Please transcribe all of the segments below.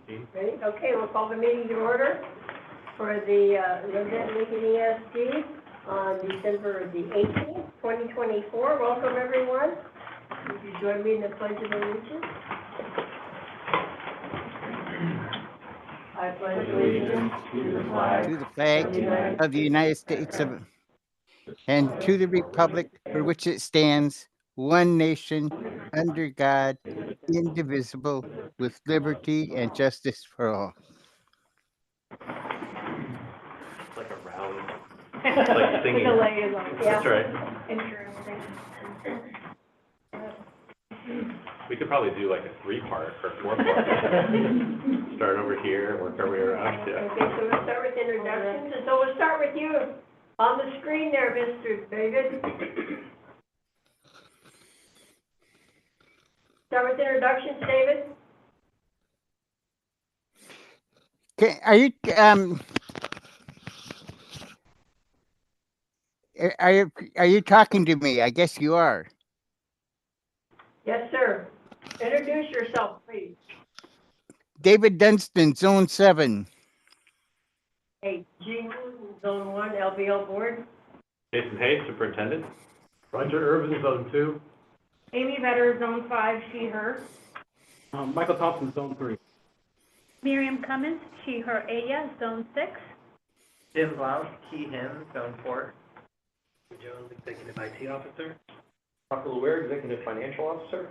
Ready? Okay, we'll call the meeting to order for the LBL ESD on December the 18th, 2024. Welcome, everyone. Would you join me in the Pledge of Allegiance? I pledge allegiance to the flag of the United States and to the republic for which it stands, one nation, under God, indivisible, with liberty and justice for all. It's like a rally. It's like singing. That's right. We could probably do like a 3-part or 4-part. Start over here, work our way around. Yeah. Okay, so we'll start with introductions. And so we'll start with you on the screen there, Mr. David. Start with introductions, David. Okay, are you talking to me? I guess you are. Yes, sir. Introduce yourself, please. David Dunstan, Zone 7. Hey, G, Zone 1, LBL Board. Jason Hayes, Superintendent. Roger Irvin, Zone 2. Amy Vetter, Zone 5, she, her. Michael Thompson, Zone 3. Miriam Cummins, she, her, ella, Zone 6. Jim Lau, he, him, Zone 4. Jones, Executive IT Officer. Dr. Luer, Executive Financial Officer.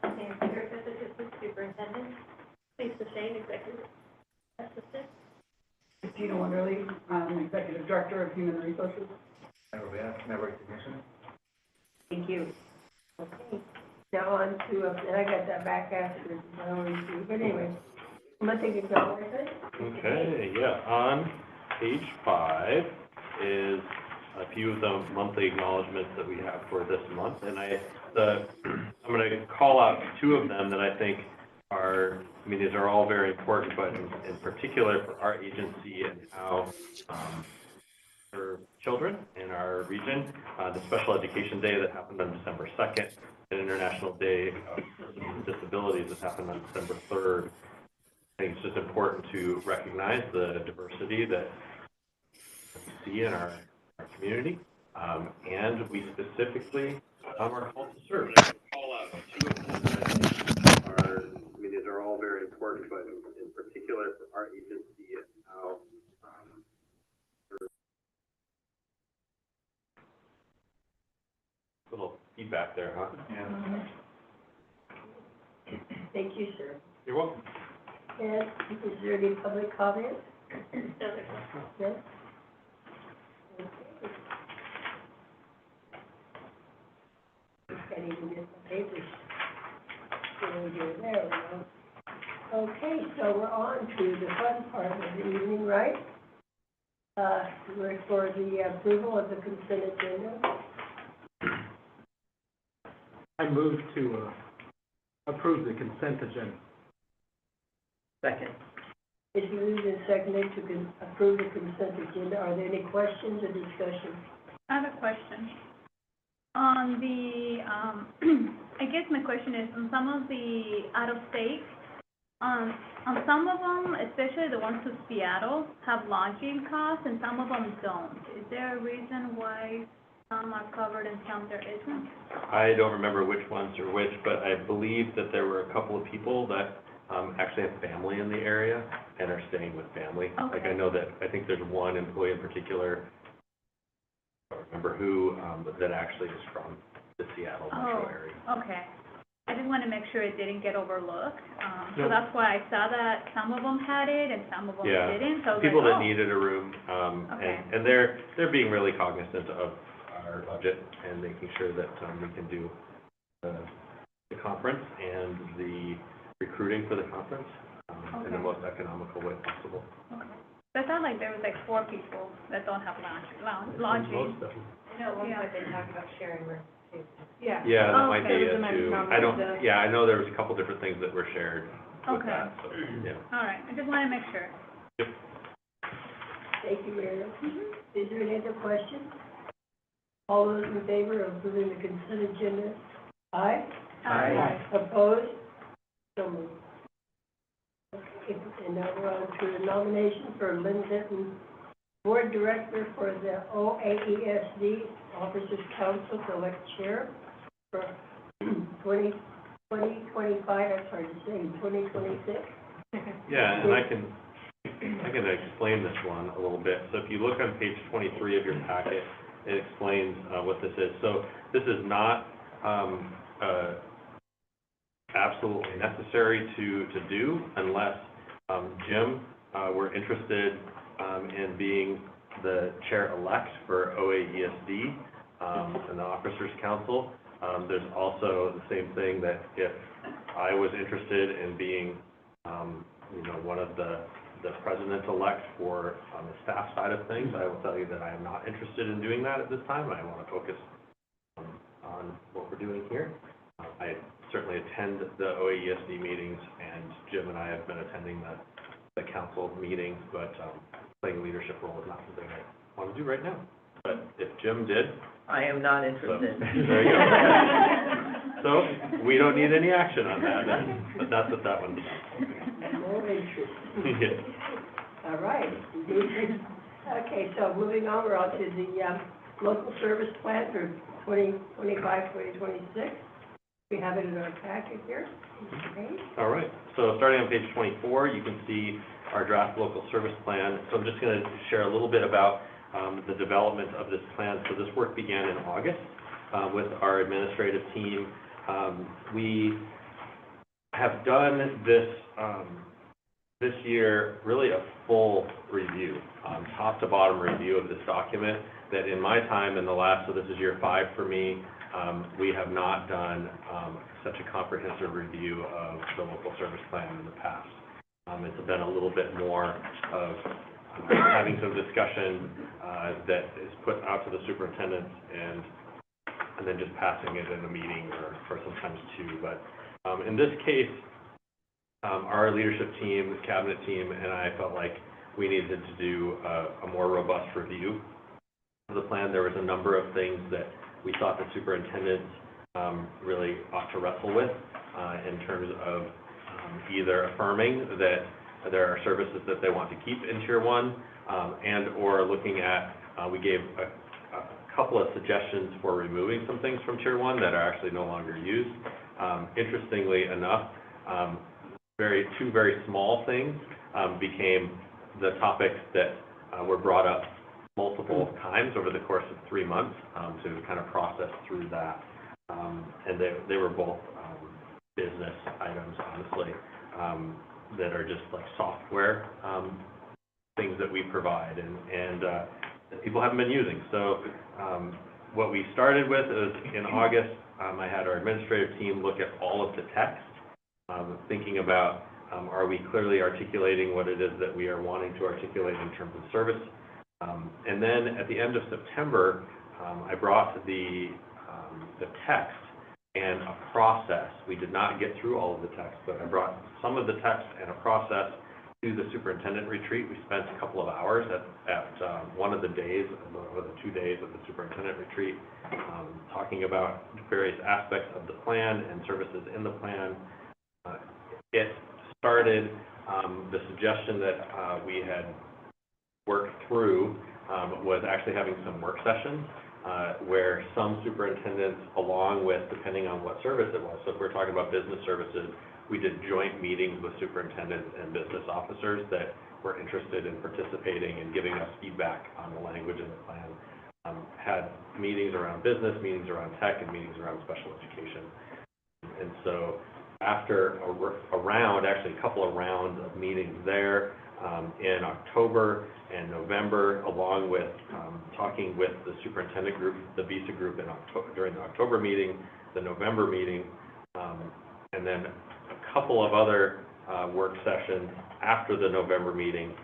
Nancy Griffith, Assistant Superintendent. Lisa Shane, Executive Assistant. Gina Wonderly, Executive Director of Human Resources. Network Technician. Thank you. Okay. Now on to, and I got that back after, but anyway, I'm going to take it down with it. Okay, yeah. On page 5 is a few of the monthly acknowledgments that we have for this month, and I'm going to call out 2 of them that I think are, I mean, these are all very important, but in particular for our agency and how for children in our region, the Special Education Day that happened on December 2nd, and International Day of Persons with Disabilities that happened on December 3rd. I think it's just important to recognize the diversity that we see in our community, and we specifically are called to serve. Call out 2 of them that I think are, I mean, these are all very important, but in particular for our agency and how little feedback there, huh? Yeah. Thank you, sir. You're welcome. And is there any public comment? No? Can't even get the papers. There we go. Okay, so we're on to the fun part of the evening, right? We're for the approval of the consent agenda. I move to approve the consent agenda. Second. It's moved and seconded to approve the consent agenda. Are there any questions or discussion? I have a question. On the, I guess my question is, on some of the out-of-state, on some of them, especially the ones to Seattle, have lodging costs and some of them don't. Is there a reason why some are covered and some there isn't? I don't remember which ones are which, but I believe that there were a couple of people that actually have family in the area and are staying with family. Okay. Like I know that, I think there's one employee in particular, I don't remember who, but that actually is from the Seattle metro area. Okay. I just want to make sure it didn't get overlooked. So Nope. that's why I saw that some of them had it and some of them Yeah. didn't. So I was People like, that needed a room, Okay. and they're being really cognizant of our budget and making sure that we can do the conference and the recruiting for the conference in the Okay. most economical way possible. Okay. So I thought like there was like 4 people that don't have lodging. Most of them. No, one point they talked about sharing rooms too. Yeah. Yeah, that Oh, might okay. be It was it a too. mention I don't, of the- yeah, I know there was a couple different things that were shared with Okay. that, so, yeah. All right. I just want to make sure. Thank you, Miriam. Is there any other questions? All those in favor of approving the consent agenda? Aye? Aye. Opposed? So moved. Okay, And now we're on to the nomination for Lynn Denton, Board Director for the OAESD Officers Council to elect chair for 2025, I'm sorry to say, 2026. Yeah, and I can explain this one a little bit. So if you look on page 23 of your packet, it explains what this is. So this is not absolutely necessary to do unless Jim were interested in being the chair-elect for OAESD and the Officers Council. There's also the same thing that if I was interested in being, one of the president-elect for the staff side of things, I will tell you that I am not interested in doing that at this time. I want to focus on what we're doing here. I certainly attend the OAESD meetings, and Jim and I have been attending the council meetings, but playing a leadership role is not something I want to do right now. But if Jim did... I am not interested. So, there you go. So, we don't need any action on that, then. But that's what that one's about. No interest. Yeah. All right. Okay, so moving on, we're on to the local service plan for 2025, 2026. We have it in our packet here. Okay. All right, so starting on page 24, you can see our draft local service plan. So I'm just going to share a little bit about the development of this plan. So this work began in August with our administrative team. We have done this year really a full review, top to bottom review of this document that in my time in the last, so this is year 5 for me, we have not done such a comprehensive review of the local service plan in the past. It's been a little bit more of having some discussion that is put out to the superintendents and then just passing it in a meeting or sometimes two. But in this case, our leadership team, cabinet team, and I felt like we needed to do a more robust review of the plan. There was a number of things that we thought the superintendents really ought to wrestle with in terms of either affirming that there are services that they want to keep in Tier 1 and or looking at, we gave a couple of suggestions for removing some things from Tier 1 that are actually no longer used. Interestingly enough, two very small things became the topics that were brought up multiple times over the course of 3 months to kind of process through that. And they were both business items, honestly, that are just like software things that we provide and that people haven't been using. So what we started with is in August, I had our administrative team look at all of the text, thinking about are we clearly articulating what it is that we are wanting to articulate in terms of service. And then at the end of September, I brought the text and a process. We did not get through all of the text, but I brought some of the text and a process to the superintendent retreat. We spent a couple of hours at one of the days, or the 2 days of the superintendent retreat, talking about various aspects of the plan and services in the plan. It started, the suggestion that we had worked through was actually having some work sessions where some superintendents, along with, depending on what service it was, so if we're talking about business services, we did joint meetings with superintendents and business officers that were interested in participating and giving us feedback on the language in the plan. Had meetings around business, meetings around tech, and meetings around special education. And so after actually a couple of rounds of meetings there, in October and November, along with talking with the superintendent group, the VISA group during the October meeting, the November meeting, and then a couple of other work sessions after the November meeting.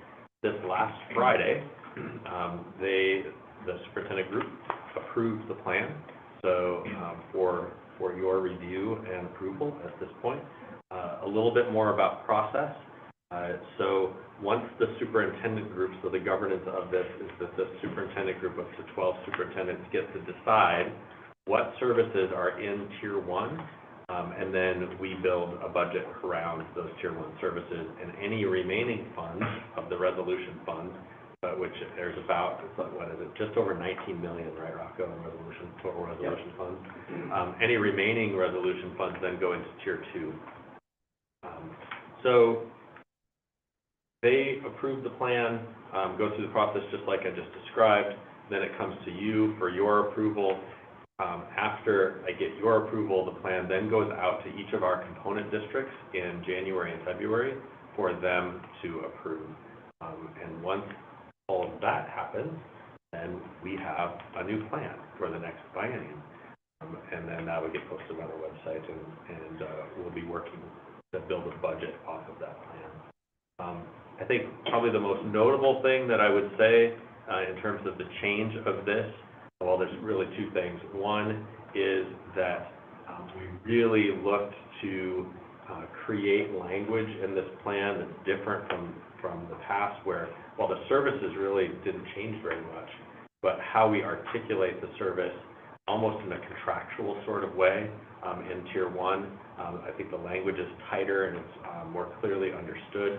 This last Friday, the superintendent group approved the plan. So for your review and approval at this point, a little bit more about process. So once the superintendent group, so the governance of this is that the superintendent group up to 12 superintendents get to decide what services are in Tier 1 And then we build a budget around those tier one services, and any remaining funds of the resolution funds, which there's about, what is it, just over 19 million, right, Rocco, in total resolution funds. Any remaining resolution funds then go into tier two. So they approve the plan, go through the process just like I just described, then it comes to you for your approval. After I get your approval, the plan then goes out to each of our component districts in January and February for them to approve. And once all of that happens, then we have a new plan for the next biennium. And then that would get posted on our website, and we'll be working to build a budget off of that plan. I think probably the most notable thing that I would say in terms of the change of this, well, there's really two things. One is that we really looked to create language in this plan that's different from the past, where, while the services really didn't change very much, but how we articulate the service almost in a contractual sort of way in tier one. I think the language is tighter and it's more clearly understood.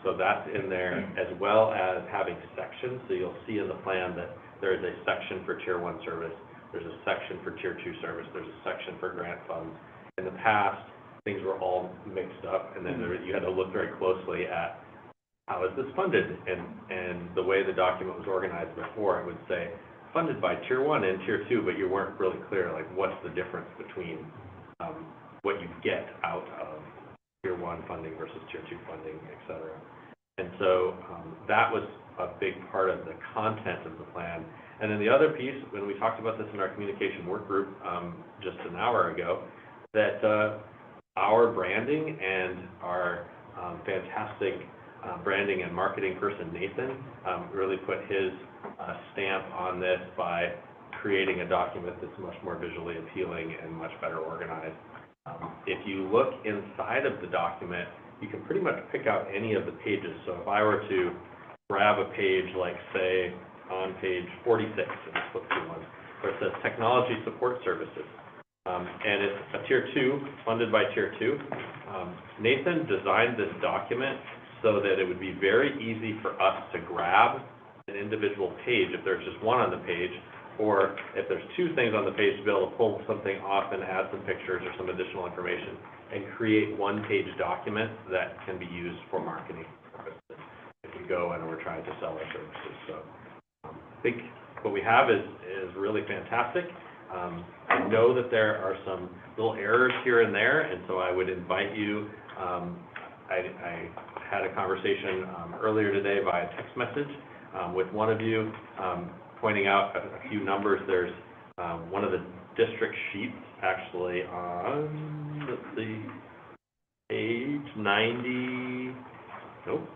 So that's in there, as well as having sections. So you'll see in the plan that there is a section for tier one service, there's a section for tier two service, there's a section for grant funds. In the past, things were all mixed up, and then you had to look very closely at how is this funded, and the way the document was organized before, it would say funded by tier one and tier two, but you weren't really clear, like, what's the difference between what you get out of tier one funding versus tier two funding, et cetera. And so that was a big part of the content of the plan. And then the other piece, when we talked about this in our communication work group just an hour ago, that our branding and our fantastic branding and marketing person, Nathan, really put his stamp on this by creating a document that's much more visually appealing and much better organized. If you look inside of the document, you can pretty much pick out any of the pages. So if I were to grab a page, like say on page 46, and let's flip through one, where it says Technology Support Services, and it's a tier two, funded by tier two. Nathan designed this document so that it would be very easy for us to grab an individual page if there's just one on the page, or if there's two things on the page, to be able to pull something off and add some pictures or some additional information and create one-page document that can be used for marketing purposes if we go and we're trying to sell our services. So I think what we have is really fantastic. I know that there are some little errors here and there, and so I would invite you, I had a conversation earlier today via text message with one of you, pointing out a few numbers. There's one of the district sheets actually on, let's see, page 90, nope,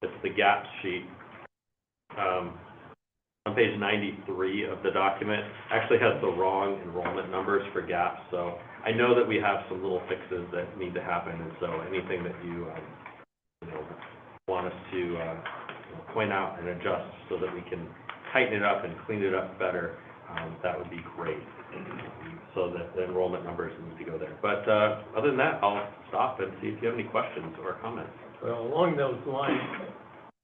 it's the gaps sheet. On page 93 of the document, actually has the wrong enrollment numbers for gaps. So I know that we have some little fixes that need to happen, and so anything that you, want us to point out and adjust so that we can tighten it up and clean it up better, that would be great. So that the enrollment numbers need to go there. But other than that, I'll stop and see if you have any questions or comments. Well, along those lines,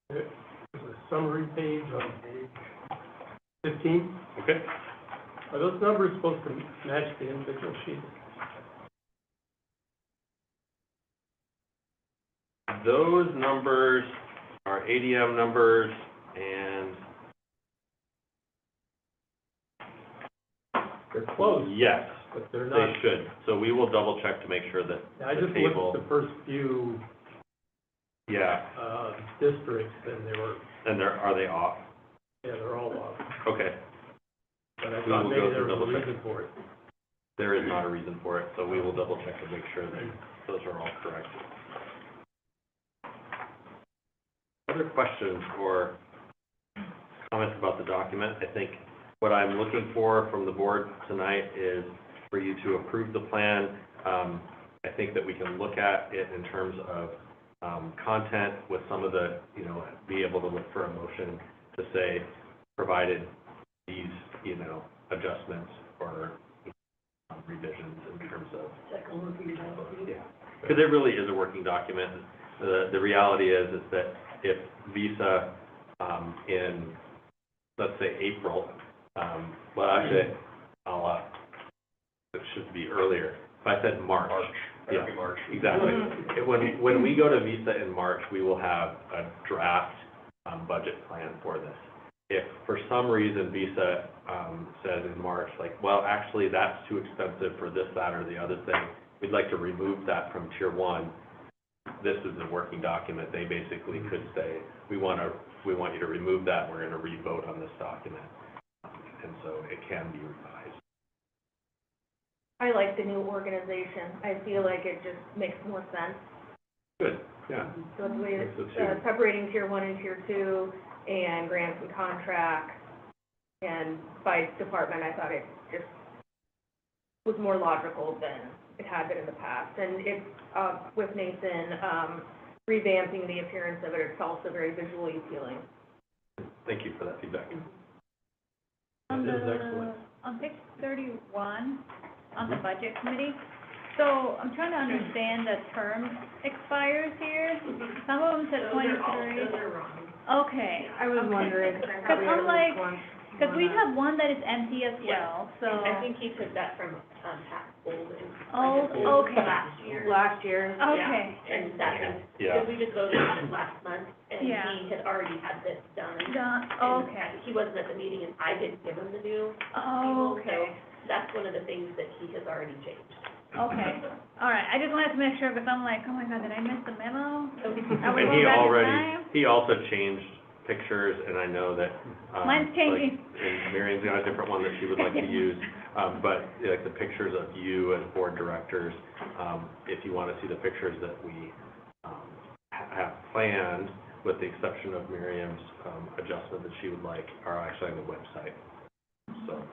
there's a summary page on page 15. Okay. Are those numbers supposed to match the individual sheets? Those numbers are ADM numbers, and They're close, yes, but they're they not. should. So we will double check to make sure that I the just table, looked at the first few yeah, districts, and they were, and are they off? yeah, they're all off. Okay, But I We thought will maybe go there through was a double check. reason for it. there is not a reason for it, so we will double check to make sure that those are all correct. Other questions or comments about the document? I think what I'm looking for from the board tonight is for you to approve the plan. I think that we can look at it in terms of content with some of the, be able to look for a motion to say, provided these, adjustments or revisions in terms of, Second working document. yeah. Because it really is a working document. The reality is that if Visa, in, let's say, April, well, actually, it should be earlier. If I said March. Yeah, March. Exactly. When we go to Visa in March, we will have a draft, budget plan for this. If for some reason Visa, says in March, like, well, actually, that's too expensive for this, that, or the other thing, we'd like to remove that from tier one, this is a working document. They basically could say, we want you to remove that, we're gonna re-vote on this document. And so it can be revised. I like the new organization. I feel like it just makes more sense. Good, yeah. So the way Makes it's it too. separating tier one and tier two, and grants and contracts, and by department, I thought it just was more logical than it had been in the past. And it's, with Nathan, revamping the appearance of it, it's also very visually appealing. Thank you for that feedback. On That is the, excellent. on page 31, on the budget committee, so I'm trying to understand the term expires here. Some of them said 23. Those are wrong. Okay. I was okay. wondering. Because I'm like, because we have one that is empty as Yeah. well, so. I think he took that from, half old and. Oh, okay. Last year. Okay. Yeah. And that, Yeah. because we just voted on it last month, and Yeah. he had already had this done. Done, And okay. he wasn't at the meeting, and I didn't give him the new Oh, table, okay. so that's one of the things that he has already changed. Okay, all right, I just wanted to make sure, because I'm like, oh my God, did I miss the memo? Are we And going he back in already, time? he also changed pictures, and I know that, Mine's changing. like, and Marion's got a different one that she would like to use, but like the pictures of you as board directors, if you want to see the pictures that we, have planned, with the exception of Miriam's, adjustment that she would like, are actually on the website, so.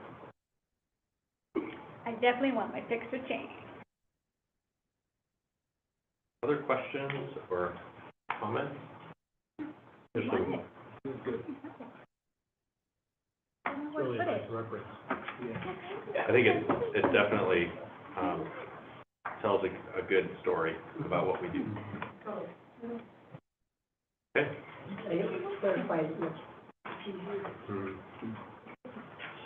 I definitely want my picture changed. Other questions or comments? There's some- Really a nice reference. I think it definitely, tells a good story about what we do. Okay.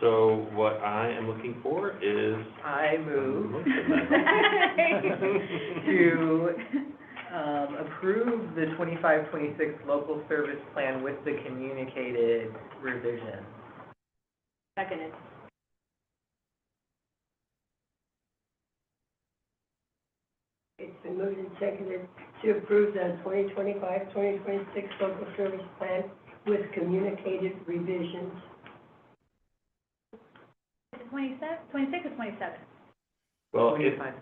So what I am looking for is. I move To to approve the 25-26 local service plan with the communicated revision. Seconded. It's been moved and seconded to approve the 2025-2026 local service plan with communicated revisions. 26 or 27? Well, 25.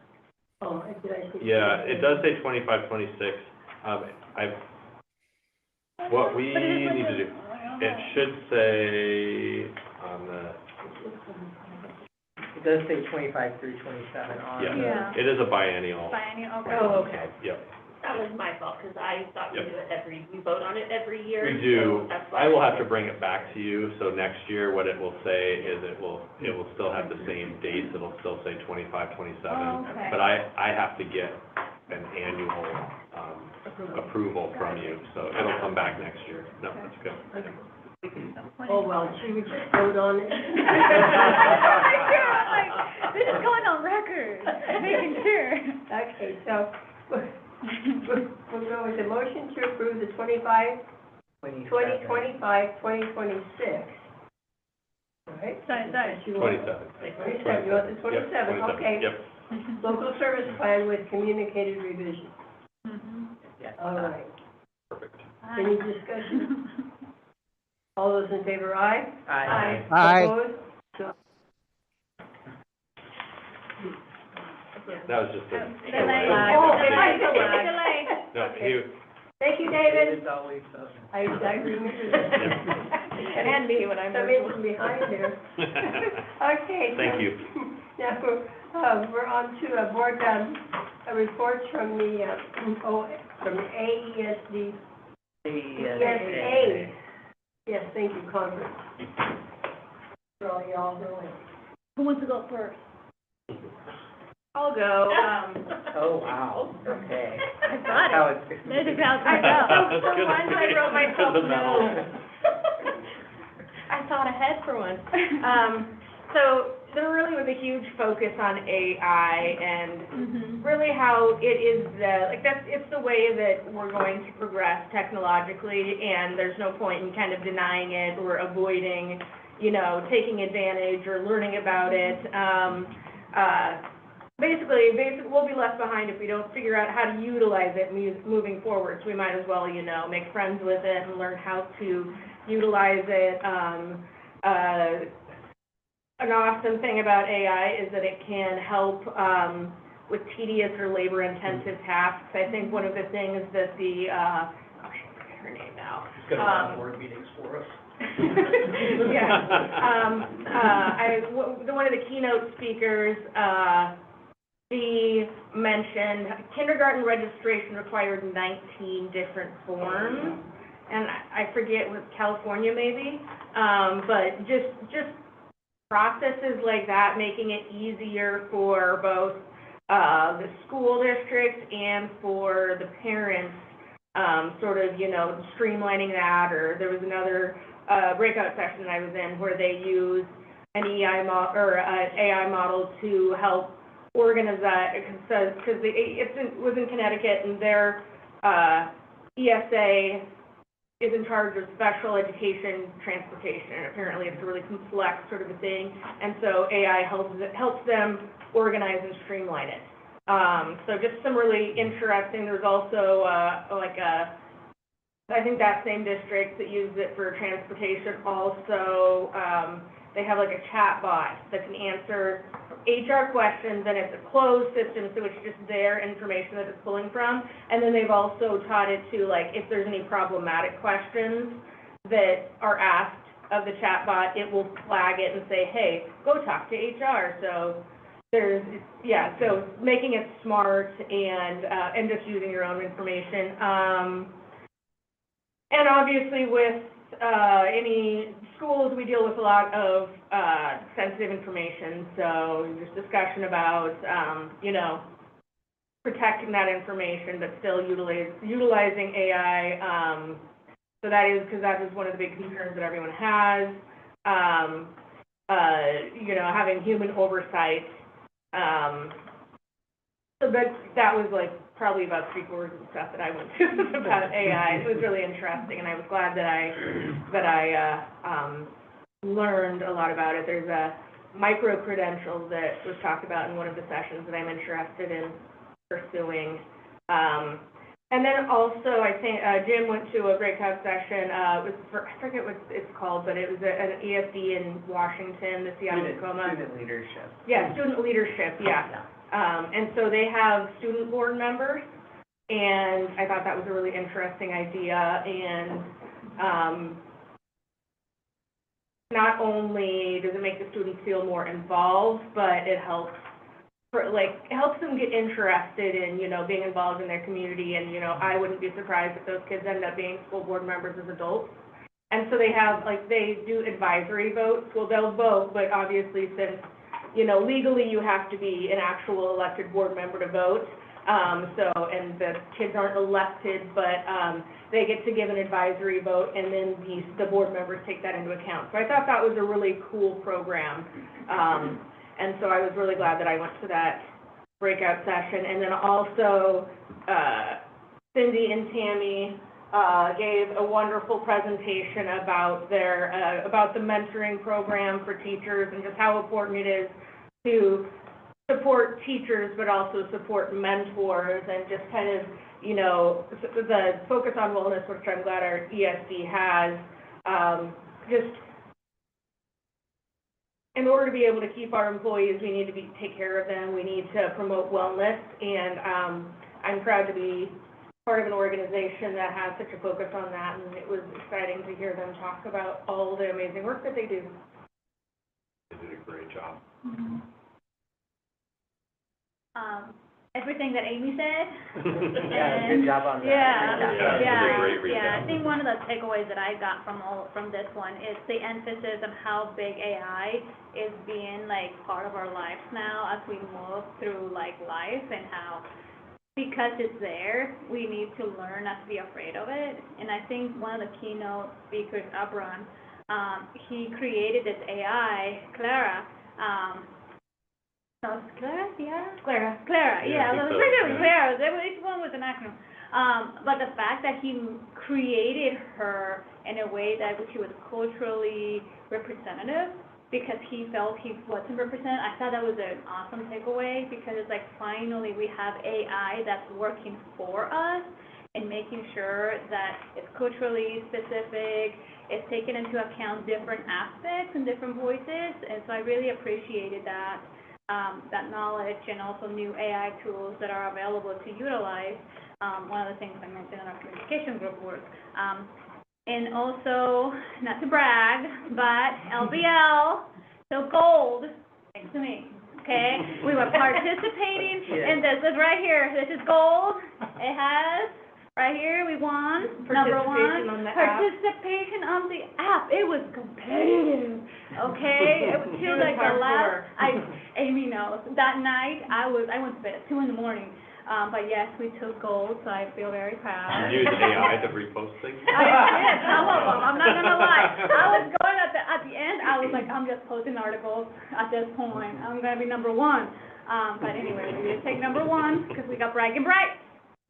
Oh, did I see? yeah, it does say 25, 26. What we But it is need to do, it should say on the, It does say 25 through 27 on yeah, Yeah. it is a biennial. Biennial, okay. Oh, okay. Yep, That was my fault, because I thought we Yep. do it we vote on it every year. we do. So that's why I will have to bring it back to you, so next year what it will say is it will still have the same dates, it'll still say 25, 27. Oh, okay. But I have to get an annual, approval from you, so it'll come back next year. No, that's good. Oh, well, should we just vote on it? I'm like, this is going on record, making sure. Okay, so, we'll go with the motion to approve the 2025-2026. Right? Sorry. You want- 27. 27, you want the 27, Yep, okay. Yep. Local service plan with communicated revision. Mhm. Yes. All right. Perfect. Any discussion? All those in favor, aye? Aye. Aye. Opposed? So, That was just a Delay. delay. Oh, Delay. delay. No, he, Thank you, David. It's always so. I remember that. And me when I'm. Come in from behind there. Okay. Thank you. Now, we're on to board, reports from the, from AESD, ESA. Yes, thank you, conference. For all y'all doing. Who wants to go first? I'll go. Oh, wow, okay. I got How it. it's- There's a crowd. I know. That's For gonna once, I be wrote myself the medal. no. I thought ahead for once. So there really was a huge focus on AI and Mhm. really how it is it's the way that we're going to progress technologically, and there's no point in kind of denying it or avoiding, taking advantage or learning about it. Basically, we'll be left behind if we don't figure out how to utilize it moving forward. So we might as well, make friends with it and learn how to utilize it. An awesome thing about AI is that it can help with tedious or labor-intensive tasks. I think one of the things that I forget her name now. She's gonna run board meetings for us. Yeah. One of the keynote speakers, she mentioned kindergarten registration required 19 different forms, and I forget, was California maybe, but just processes like that, making it easier for both the school district and for the parents, streamlining that. Or there was another breakout session I was in where they used an AI model to help organize that, because it was in Connecticut, and their ESA is in charge of special education transportation, and apparently it's a really complex sort of a thing, and so AI helps them organize and streamline it. So just some really interesting. There's also I think that same district that uses it for transportation also, they have like a chat bot that can answer HR questions, and it's a closed system, so it's just their information that it's pulling from. And then they've also taught it to, if there's any problematic questions that are asked of the chat bot, it will flag it and say, hey, go talk to HR. So so making it smart and just using your own information. And obviously with any schools, we deal with a lot of sensitive information, so just discussion about, protecting that information, but still utilizing AI. So that is one of the big concerns that everyone has, having human oversight. So that was probably about 3/4 of the stuff that I went through about AI. It was really interesting, and I was glad that I learned a lot about it. There's a micro-credential that was talked about in one of the sessions that I'm interested in pursuing. And then also, I think Jim went to a breakout session. I forget what it's called, but it was an ESD in Washington, the Seattle-Tacoma. Student leadership. Yeah, student leadership, yeah. And so they have student board members, and I thought that was a really interesting idea. And not only does it make the students feel more involved, but it helps them get interested in, being involved in their community. And, I wouldn't be surprised if those kids end up being school board members as adults. And so they have, they do advisory votes. Well, they'll vote, but obviously since legally you have to be an actual elected board member to vote. And the kids aren't elected, but they get to give an advisory vote, and then the board members take that into account. So I thought that was a really cool program. And so I was really glad that I went to that breakout session. And then also, Cindy and Tammy gave a wonderful presentation about about the mentoring program for teachers and just how important it is to support teachers, but also support mentors, and just kind of, the focus on wellness, which I'm glad our ESD has. Just in order to be able to keep our employees, we need to take care of them. We need to promote wellness, and I'm proud to be part of an organization that has such a focus on that, and it was exciting to hear them talk about all the amazing work that they do. They did a great job. Mm-hmm. everything that Amy said. Yeah, good job on that. Yeah, Recap. Yeah, it's a great yeah. recap. I think one of the takeaways that I got from this one is the emphasis on how big AI is being like part of our lives now as we move through like life, and how because it's there, we need to learn not to be afraid of it. And I think one of the keynote speakers, Abram, he created this AI, Clara. No, it's Clara, yeah? Clara. Clara, Yeah, yeah, I think I was so, thinking it was yeah. Clara, each one was an acronym. But the fact that he created her in a way that she was culturally representative, because he felt he wasn't represented, I thought that was an awesome takeaway, because it's like finally we have AI that's working for us and making sure that it's culturally specific, it's taking into account different aspects and different voices, and so I really appreciated that. That knowledge, and also new AI tools that are available to utilize. One of the things I mentioned in our communication group was, and also, not to brag, but LBL, so gold, thanks to me, okay? We were participating in this is right here, this is gold, it has, right here, we won, number one. Participation on the app. Participation on the app, it was competitive, okay? It was till like the last, Amy knows, that night, I went to bed at 2 in the morning. But yes, we took gold, so I feel very proud. You use AI to repost things? I did, some of them, I'm not gonna lie. I was going at the end, I was like, I'm just posting articles at this point, I'm gonna be number one. But anyway, we did take number one, because we got bragging rights.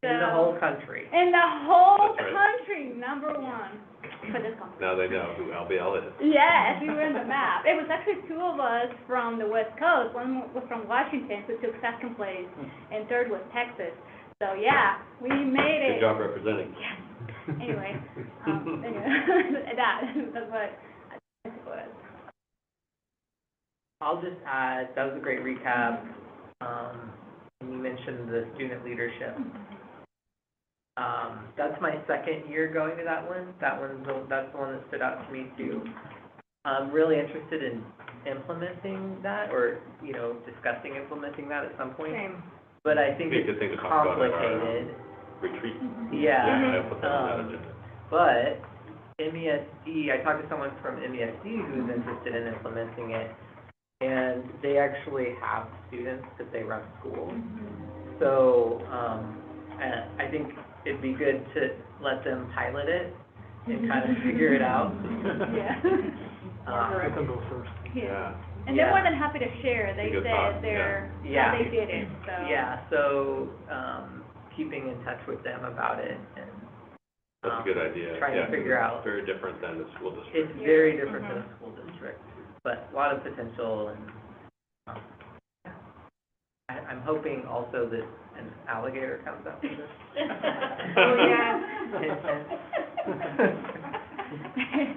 In the whole country. In the whole That's right. country, number one for this conference. Now they know who LBL is. Yes, we were in the map. It was actually two of us from the West Coast. One was from Washington, who took second place, and third was Texas. So yeah, we made it. Good job representing. Yes. Anyway, that's what it was. I'll just add, that was a great recap. And you mentioned the student leadership. That's my second year going to that one. That's the one that stood out to me too. I'm really interested in implementing that, or, discussing implementing that at some point. Same. But I think Be a it's good thing to talk about at our complicated. retreat. Yeah. I put that on that agenda. But MESD, I talked to someone from MESD who's interested in implementing it, and they actually have students because they run schools. So, I think it'd be good to let them pilot it and kind of figure it out. Yeah. Let them go first. Yeah. And they're Yeah. more than happy to share. They Good said thought, yeah. how they did it, so. Yeah, so, keeping in touch with them about it and, That's a good idea. trying to Yeah, 'cause figure it's out. very different than the school district. It's very different than a school district, but a lot of potential, and, I'm hoping also that an alligator comes out of this. Oh, yeah.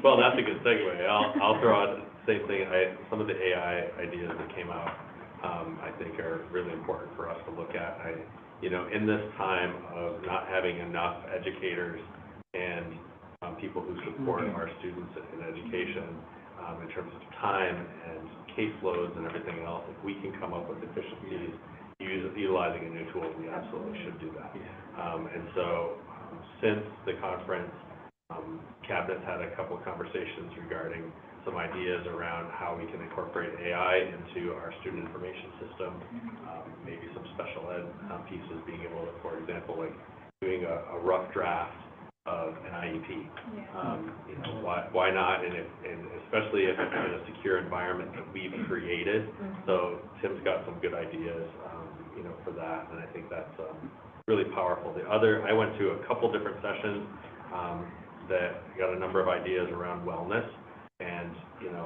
Well, that's a good segue. I'll throw out the same thing. Some of the AI ideas that came out, I think are really important for us to look at. In this time of not having enough educators and people who support our students in education, in terms of time and caseloads and everything else, if we can come up with efficiencies utilizing a new tool, we absolutely should do that. And so, since the conference, Cabinet's had a couple of conversations regarding some ideas around how we can incorporate AI into our student information system, maybe some special ed pieces, being able to, for example, like doing a rough draft of an IEP. Why not? And especially if it's in a secure environment that we've created. So Tim's got some good ideas, for that, and I think that's really powerful. I went to a couple different sessions that got a number of ideas around wellness, and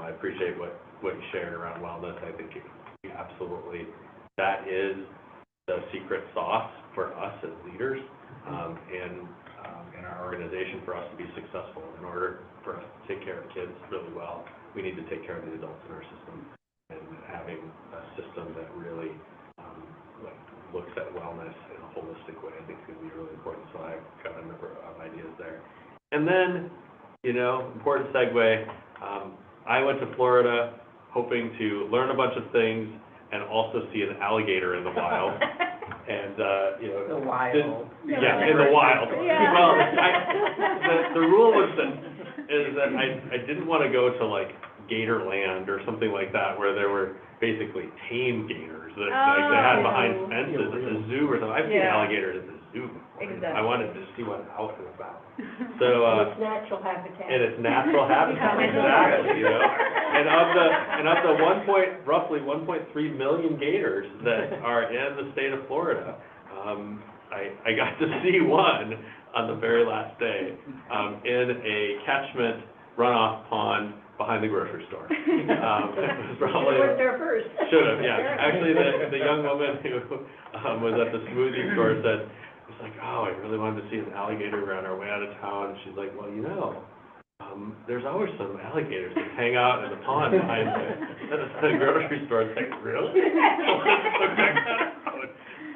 I appreciate what you shared around wellness. I think absolutely that is the secret sauce for us as leaders, and in our organization, for us to be successful. In order for us to take care of kids really well, we need to take care of the adults in our system, and having a system that really looks at wellness in a holistic way, I think is going to be really important. So I've got a number of ideas there. And then, important segue, I went to Florida hoping to learn a bunch of things and also see an alligator in the wild. And, you know. The wild. Yeah, in the wild. Yeah. Well, the rule is that I didn't want to go to like Gator Land or something like that, where there were basically tame gators that like they had behind Oh. fences at the zoo or something. I've seen Yeah. alligators at the zoo before. Exactly. I wanted to see what else it was about. So, It's natural habitat. and it's natural habitat, exactly, you know? And of the roughly 1.3 million gators that are in the state of Florida, I got to see one on the very last day, in a catchment runoff pond behind the grocery store. It was probably. You went there first. Should have, yeah. Actually, the young woman who, was at the smoothie store said, was like, oh, I really wanted to see an alligator. We're on our way out of town. And she's like, well, you know, there's always some alligators that hang out in the pond behind the grocery store. It's like, really?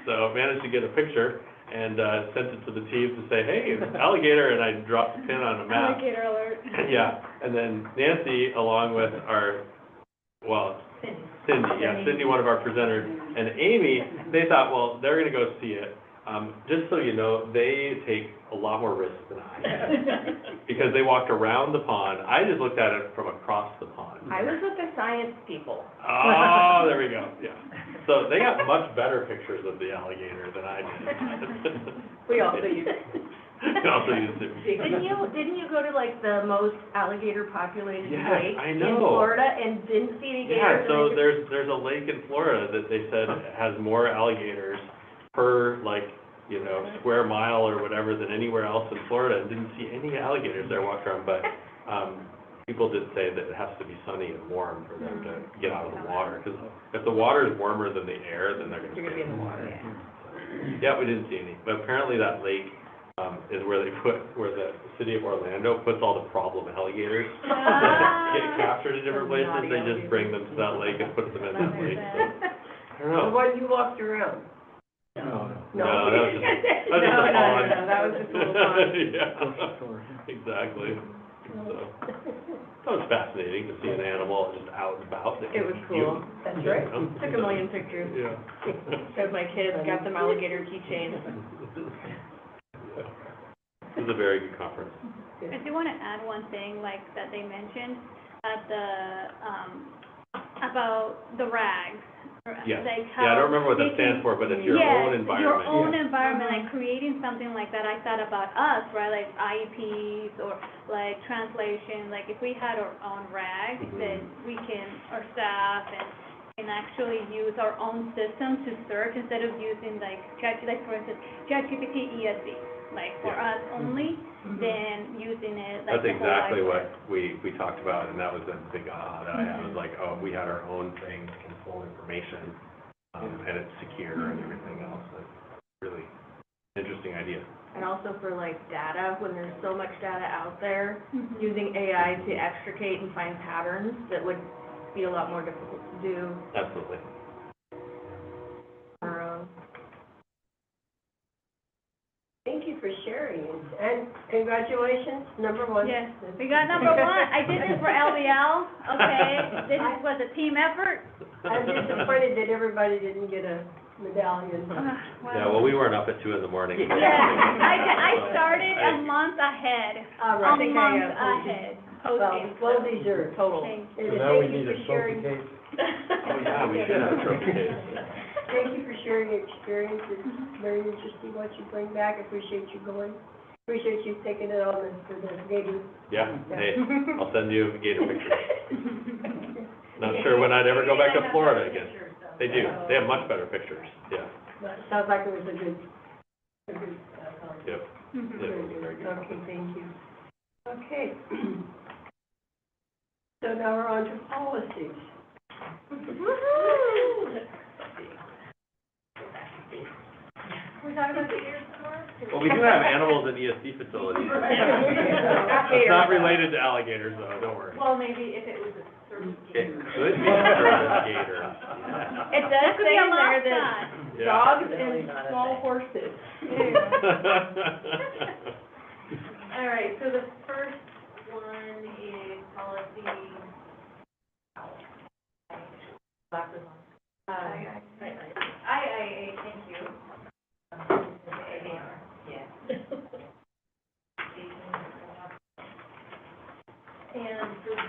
So I managed to get a picture and sent it to the team to say, hey, it's an alligator, and I dropped a pin on a map. Alligator alert. Yeah, and then Nancy, along with Cindy, one of our presenters, and Amy, they thought, well, they're gonna go see it. Just so you know, they take a lot more risk than I did, because they walked around the pond. I just looked at it from across the pond. I was with the science people. Oh, there we go, yeah. So they got much better pictures of the alligator than I did. We also use We also used it. Didn't you go to like the most alligator populated Yes, lake I in know. Florida and didn't see any Yeah, gators? so there's a lake in Florida that they said has more alligators per, like, you know, square mile or whatever than anywhere else in Florida, and didn't see any alligators there walked around, but, people did say that it has to be sunny and warm for them to get out of the water, because if the water is warmer than the air, then they're gonna You're gonna be in the water. Yeah, we didn't see any, but apparently that lake, is where the city of Orlando puts all the problem alligators that get captured in different places, they just bring them to that lake and put them in that lake, so, I don't know. the one you walked around. No, that was just a pond. No, that was just a little pond. Yeah, exactly. So, that was fascinating to see an animal just out and about. that It can was be cool. cute, That's you right. know? Took a million pictures. Yeah. Showed my kids, got them alligator keychains. It was a very good conference. I do want to add one thing, like, that they mentioned at the, about the rags. Yes. Like Yeah, I don't how remember what that taking- stands for, but it's your Yes, own environment. your own environment, like creating something like that. I thought about us, right, like IEPs or like translation, like if we had our own rag, then we can, our staff and can actually use our own system to search instead of using like for instance, ChatGPT ESD, like for us only, then using it like That's the whole exactly library. what we talked about, and that was a big aha that I had, was like, oh, if we had our own thing, can pull information, and it's secure and everything else, that's really interesting idea. And also for like data, when there's so much data out there, using AI to extricate and find patterns that would be a lot more difficult to do Absolutely. on our own. Thank you for sharing it, and congratulations, number one. Yes, we got number one. I did this for LBL, okay? This was a team effort. I'm disappointed that everybody didn't get a medallion. Yeah, well, we weren't up at 2 in the morning. Yeah, I started a month ahead, All a right. month ahead, posting. Well deserved. Total. Thank And So now we thank you need for a sharing. trophy case. Oh, yeah, we should have a trophy case. Thank you for sharing your experience. It's very interesting what you bring back. Appreciate you going. Appreciate you taking it on for the gator. Yeah, hey, I'll send you gator pictures. Not sure when I'd ever go back to Florida again. They do, they have much better pictures, yeah, But it sounds like it was a good conference. yep. It was very good. Okay, thank you. Okay. So now we're on to policies. We talking about the years tomorrow? Well, we do have animals in ESD facilities. It's not related to alligators, though, don't worry. Well, maybe if it was a certain. It could be a certain gator. It does Could say be a in there that mascot. Yeah. dogs Really and not a small thing. horses. All right, so the first one is policy. Glasses on. IIA, thank you.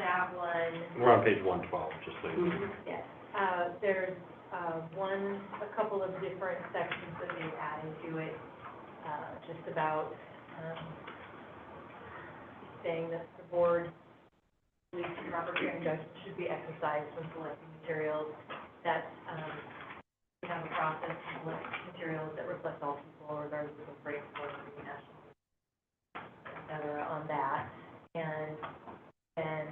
that one, We're on page 112, just so you know. yes, there's, a couple of different sections that we've added to it, just about, saying that the board believes proper care and judgment should be exercised when selecting materials, that, we have a process to select materials that reflect all people, regardless of race, or national, et cetera, on that. And then,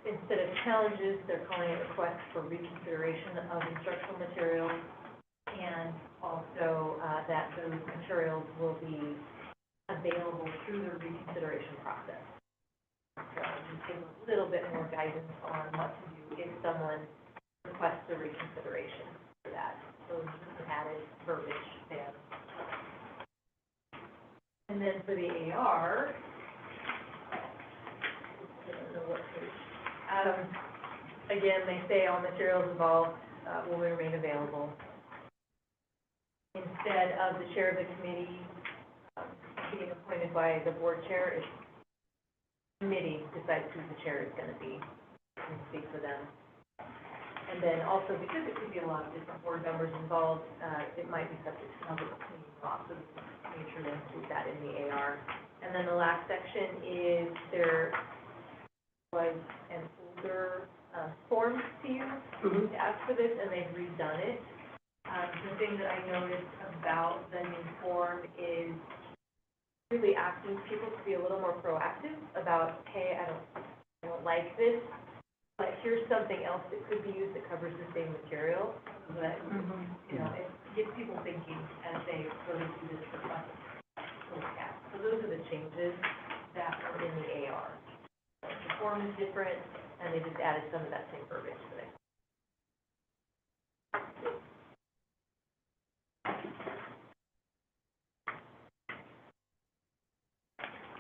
instead of challenges, they're calling it requests for reconsideration of instructional materials. And also, that those materials will be available through the reconsideration process. So just give a little bit more guidance on what to do if someone requests a reconsideration for that. So just added verbiage there. And then for the AR, I don't know what page. Again, they say all materials involved will remain available. Instead of the chair of the committee being appointed by the board chair, it's committee decides who the chair is going to be and speak for them. And then also, because it could be a lot of different board members involved, it might be subject to public opinion law, so make sure to include that in the AR. And then the last section is there was an older form to use to ask for this, and they've redone it. The thing that I noticed about the new form is really asking people to be a little more proactive about, hey, I don't like this, but here's something else that could be used that covers the same material, so that, you know, it gets people thinking as they go through this request. So those are the changes that are in the AR. The form is different, and they just added some of that same verbiage today.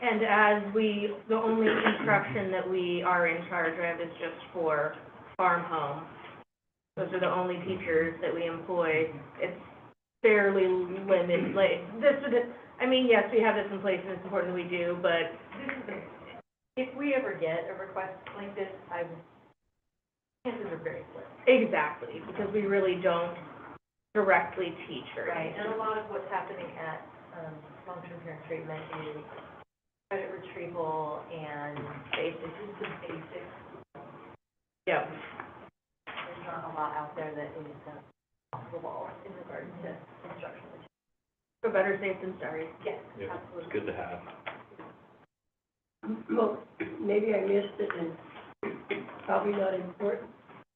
And as the only instruction that we are in charge of is just for farm home. Those are the only teachers that we employ. It's fairly limited, like, I mean, yes, we have this in place and it's important that we do, but If we ever get a request like this, chances are very slim. exactly, because we really don't directly teach her. Right, and a lot of what's happening at, long-term care treatment is credit retrieval and just the basics. Yep. There's not a lot out there that is, off the wall in regards to instructional. So better safe than sorry. Yes, Yeah, absolutely. it's good to have. Well, maybe I missed it, and probably not important,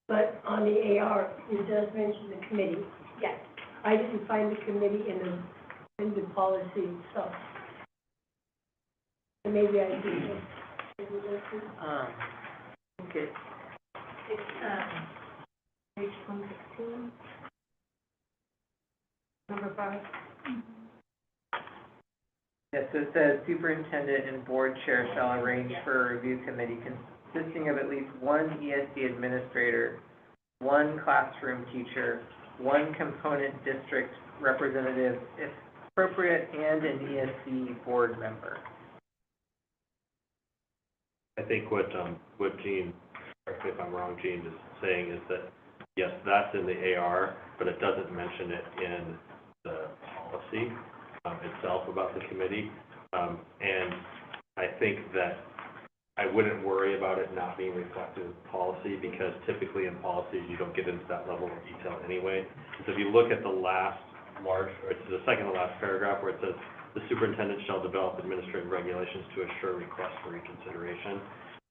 but on the AR, it does mention the committee. Yes. I didn't find the committee in the policy itself. And maybe I did. I think it's, It's, Page 116. Number 5. yes, so it says superintendent and board chair shall arrange for a review committee consisting of at least one ESD administrator, one classroom teacher, one component district representative, if appropriate, and an ESD board member. I think what Jean, correct me if I'm wrong, Jean is saying is that, yes, that's in the AR, but it doesn't mention it in the policy itself about the committee. And I think that I wouldn't worry about it not being reflected in policy, because typically in policies, you don't get into that level of detail anyway. So if you look at the last or it's the second to last paragraph where it says, the superintendent shall develop administrative regulations to assure requests for reconsideration.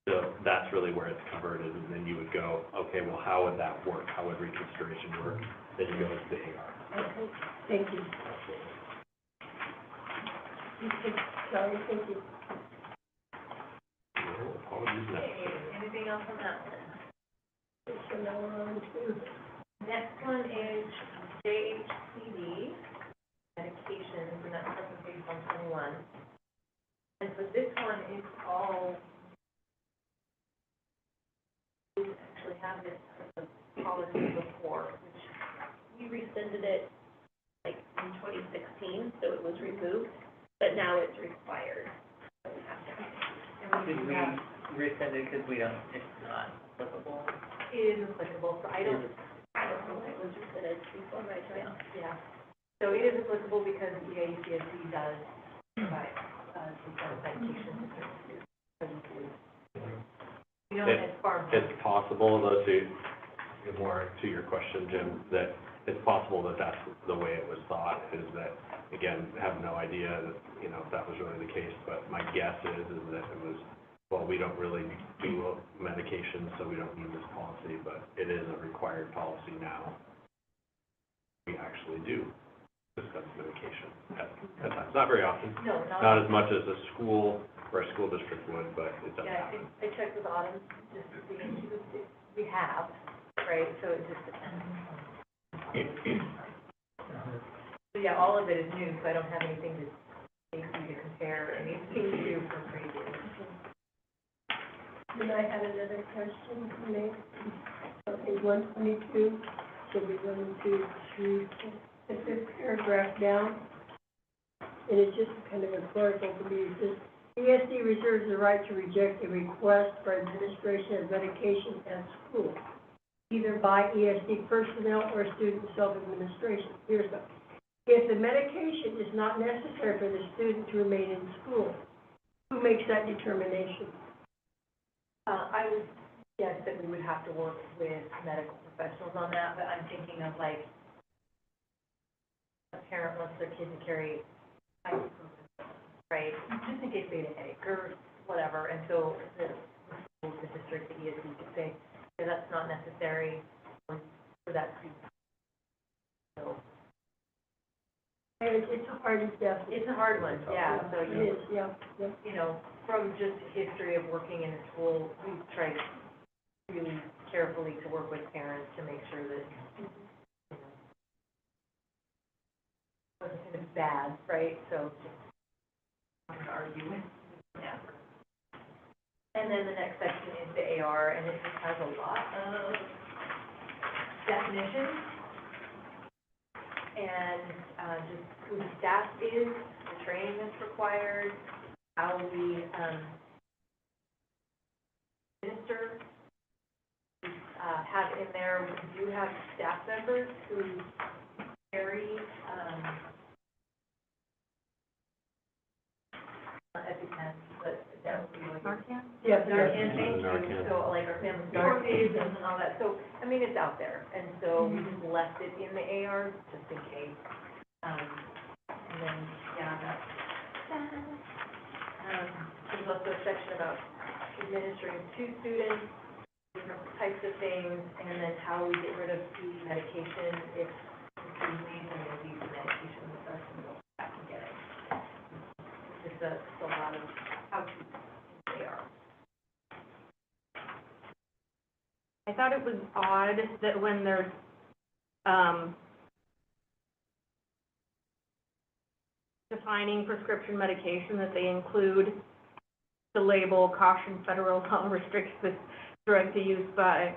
So that's really where it's converted, and then you would go, okay, well, how would that work? How would reconsideration work? Then you go to the AR. Okay, thank you. Sorry, thank you. No apologies necessary. anything else on that one? So now we're on to, Next one is JHCD, medications, and that's on page 121. And for this one, it's all, we actually have this as a policy before, which we rescinded it like in 2016, so it was removed, but now it's required. So we have to Did we rescind it because we don't, it's not applicable? It is applicable, so I don't know what it was rescinded before, right, yeah. So it is applicable because the EACSD does provide, some sort of medication to certain students. You know, as far as. It's possible, though, to, more to your question, Jim, that it's possible that that's the way it was thought, is that, again, have no idea that, you know, if that was really the case, but my guess is that it was, well, we don't really do medication, so we don't need this policy, but it is a required policy now. We actually do discuss medication at times, not very often, No, not as much as a school or a school district would, but it does Yeah, happen. I checked with Autumn, just to see, and she was, we have, right, so it just depends. So yeah, all of it is new, so I don't have anything to, to compare, anything to do from previous. And I had another question for me. Okay, 122, should be 1, 2, 3, the fifth paragraph down. And it's just kind of a clerical to me. It says, ESD reserves the right to reject a request for administration of medication at school, either by ESD personnel or student self-administration. Here's the, if the medication is not necessary for the student to remain in school, who makes that determination? I would guess that we would have to work with medical professionals on that, but I'm thinking of like, a parent wants their kid to carry ibuprofen, right, just in case they had a headache or whatever, and so the district, the ESD could say, yeah, that's not necessary for that student. So, It's a hard and fast. it's a hard one, yeah, so It you, is, yeah. you know, from just history of working in a school, we try really carefully to work with parents to make sure that, you know, it's bad, right, so just not to argue with, yeah. And then the next section is the AR, and it just has a lot of definitions. And, just who the staff is, the training that's required, how we, administer. Have in there, we do have staff members who carry, EpiPen, but that would be like. Narcan? Yeah, Narcan, thank you, Narcan. so like our family support days and all that, so, I mean, it's out there, and so we just left it in the AR, just in case. And then, yeah, that's, there's also a section about administering to students, different types of things, and then how we get rid of the medication if the student needs and they leave the medication with us and go back and get it. It's just a lot of how to, they are. I thought it was odd that when there's, defining prescription medication, that they include the label caution federal law restricts this drug to use by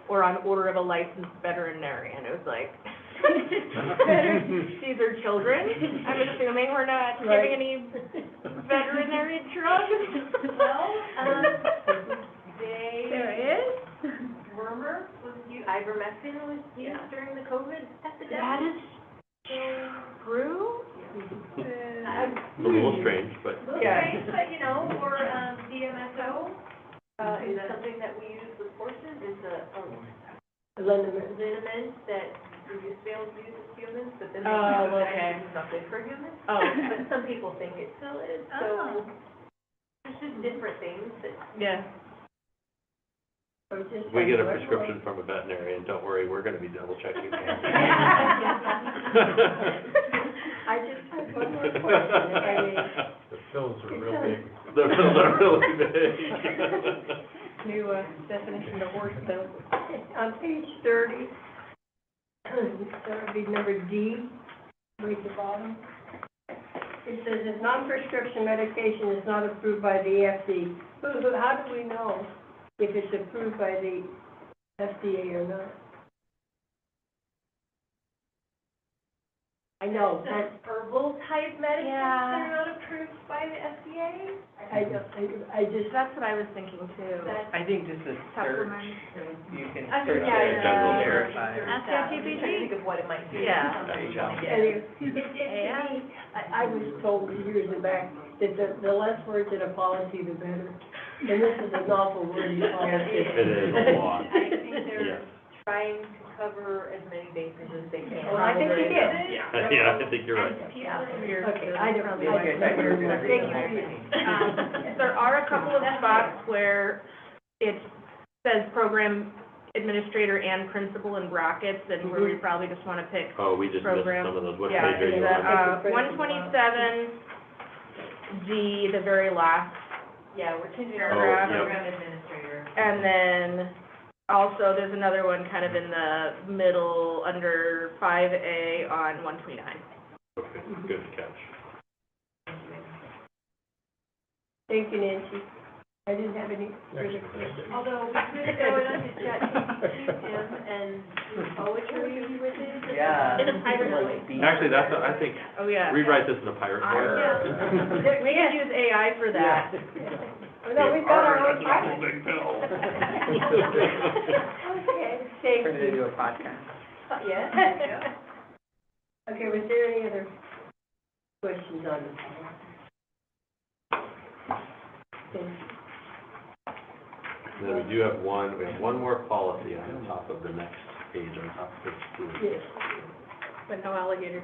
or on order of a licensed veterinarian. It was like, these are children. I'm assuming we're not giving any veterinary drugs. Well, There is? Wormer was used, ivermectin was used during the COVID epidemic. That is true? A little strange, but. Okay, but you know, for, DMSO, is something that we use with horses, is a liniment that previous failed use with humans, but then they found that it's not good for humans. Oh. But some people think it still is, so there's just different things that. Yeah. We get a prescription from a veterinarian, don't worry, we're gonna be double checking. I just have one more question, if I may. The pills are real big. The pills are really big. New definition of horse pill. On page 30, that would be number D, right at the bottom. It says if non-prescription medication is not approved by the FDA, how do we know if it's approved by the FDA or not? I know, that's, Herbal type medicines Yeah. that are not approved by the FDA? I just, That's what I was thinking too. That I think just a search, Supplement. you can I search think, it general and search. verify. Ask I'm ChatGPT. trying to think of what it might be. Yeah. There you go. I was told years back that the less words in a policy, the better. And this is an awful wordy policy. It is a lot. I think they're Yes. trying to cover as many bases as they can. Well, I think you did. Yeah, I think you're right. Okay, I don't, Maybe I thought you were gonna read the whole thing. There are a couple of spots where it says program administrator and principal in brackets, and where we probably just want to pick, Oh, we just missed Program. some of those. What yeah, page are you it's, on? 127, G, the very last, Yeah, we're changing our Oh, yep. program administrator. and then also there's another one kind of in the middle, under 5A on 129. Okay, good catch. thank you, Nancy. I didn't have any further questions. Although we could go into ChatGPT him and do poetry with it. Yeah. In a pirate Like voice. beat. Actually, that's, I think, Oh, yeah. rewrite this in a pirate voice. We can use AI for that. No, we've got our own Big pilot. bill. Okay, thank Turn it into you. a podcast. Yeah, there you go. Okay, was there any other questions on this? Okay. Then we do have one more policy on top of the next page, on top of page 2. Yes. But no alligators.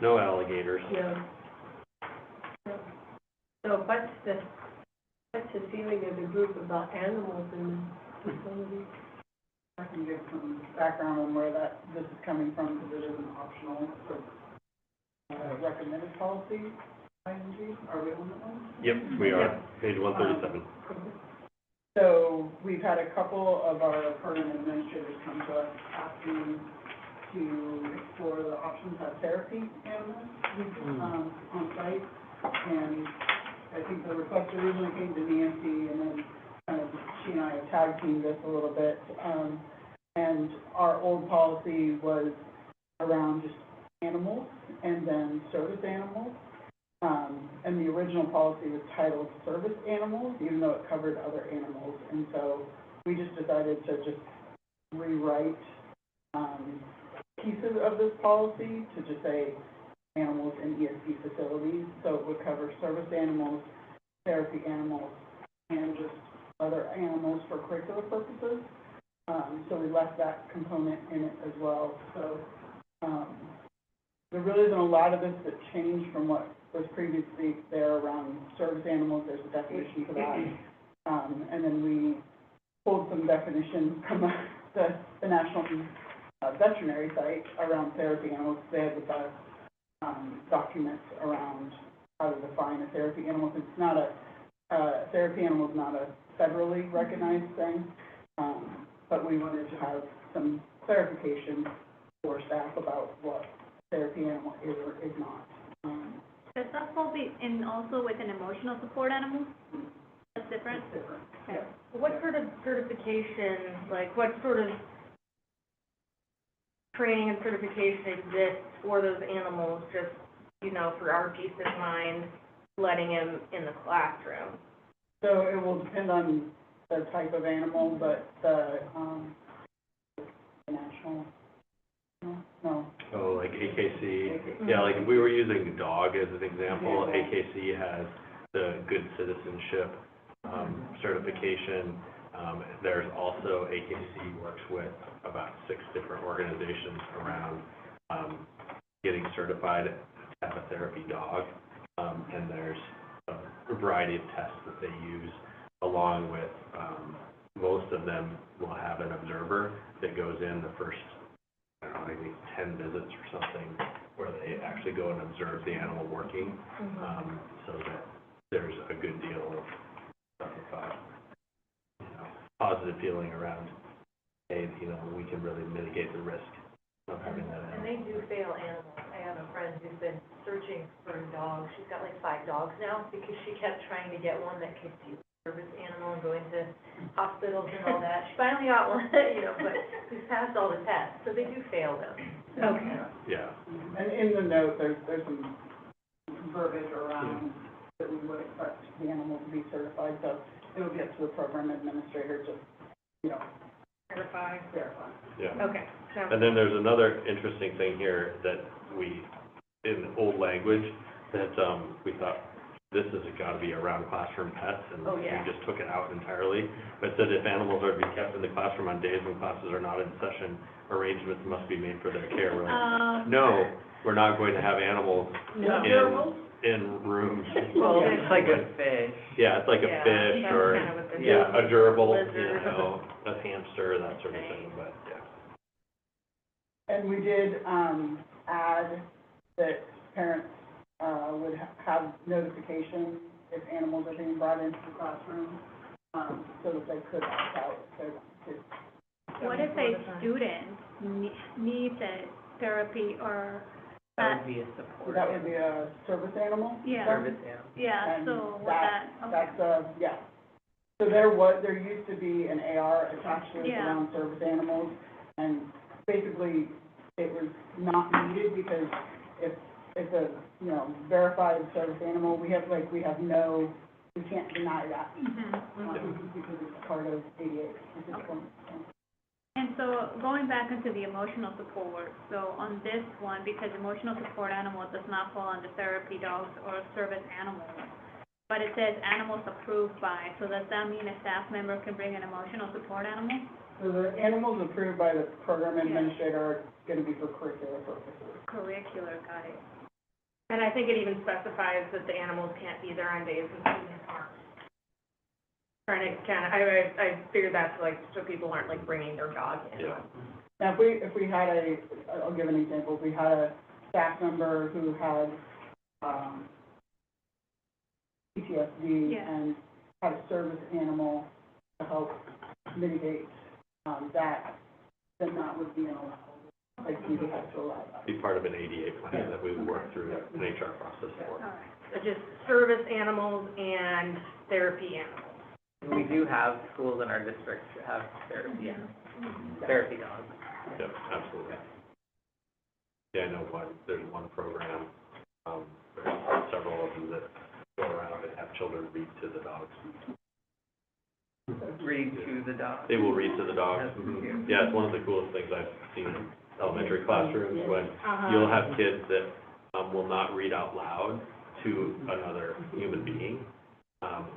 No alligators. No. No. So what's the feeling of the group about animals in the facility? I can give some background on where this is coming from, because it is an optional, recommended policy, ING, are we on that one? Yep, we are, page 137. So we've had a couple of our program administrators come to us asking to explore the options of therapy animals, on site. And I think the request originally came to Nancy, and then kind of she and I have tag teamed this a little bit. And our old policy was around just animals and then service animals. And the original policy was titled service animals, even though it covered other animals. And so we just decided to just rewrite pieces of this policy to just say animals in ESD facilities. So it would cover service animals, therapy animals, and just other animals for curricular purposes. So we left that component in it as well. So there really isn't a lot of this that changed from what was previously there around service animals. There's a definition for that. And then we pulled some definitions from the National Veterinary site around therapy animals. They had with us documents around how to define a therapy animal. It's not therapy animal is not a federally recognized thing, but we wanted to have some clarification for staff about what therapy animal is or is not. Does that fall in also with an emotional support animal? That's different? It's different. Okay. What sort of certification, like what sort of training and certification exists for those animals, just, you know, for our peace of mind, letting him in the classroom? So it will depend on the type of animal, but the national, no. Oh, like AKC, yeah, like if we were using dog as an example, AKC has the good citizenship certification. There's also, AKC works with about 6 different organizations around getting certified to have a therapy dog. And there's a variety of tests that they use, along with, most of them will have an observer that goes in the first, I don't know, maybe 10 visits or something, where they actually go and observe the animal working, so that there's a good deal of positive feeling around, hey, you know, we can really mitigate the risk of having that And animal. they do fail animals. I have a friend who's been searching for a dog. She's got like 5 dogs now because she kept trying to get one that could do service animal and going to hospitals and all that. She finally got one, but she's passed all the tests, so they do fail them. Okay. Yeah. And in the note, there's some verbiage around that we would expect the animal to be certified, so it would get to the program administrator, just, Verify. verify. Yeah. Okay. Sounds And then there's another interesting thing here that we, in old language, that, we thought, this has got to be around classroom pets, and Oh, we yeah. just took it out entirely. But it said if animals are to be kept in the classroom on days when classes are not in session, arrangements must be made for their care. We're like, no, we're not going to have animals No. in rooms. Well, it's like a fish. Yeah, it's like a Yeah, fish that's or, kind of what they're yeah, a gerbil, Lizard. a hamster, that sort of thing, but, yeah. And we did, add that parents, would have notification if animals are being brought into the classroom, so that they could opt out if they wanted to. What if a student needs a therapy or That would be a support. That would be a service animal? Yeah. Service animal. Yeah, And so with that- that, okay. That's, yeah. So there used to be an AR attached to it Yeah. around service animals, and basically, it was not needed, because if it's a, verified service animal, we can't deny that, Mhm. because it's part of 88. And so going back into the emotional support, so on this one, because emotional support animal does not fall under therapy dogs or service animals, but it says animals approved by, so does that mean a staff member can bring an emotional support animal? So the animals approved by the program administrator are gonna be for curricular purposes. Curricular, got it. And I think it even specifies that the animals can't be there on days when students aren't. Trying to I figured that's so people aren't bringing their dog in. Yeah. Now, if we had I'll give an example, if we had a staff member who had, PTSD Yeah. and had a service animal to help mitigate, that, then that would be allowed. We would have to allow that. Be part of an ADA plan that we would work through an HR process for. All right. So just service animals and therapy animals. We do have schools in our district that have therapy, therapy dogs. Yep, absolutely. Yeah, I know there's one program, there's several of them that go around and have children read to the dogs. Read to the dog. They will read to the dogs. That's cute. Yeah, it's one of the coolest things I've seen in elementary classrooms, when Uh-huh. you'll have kids that, will not read out loud to another human being,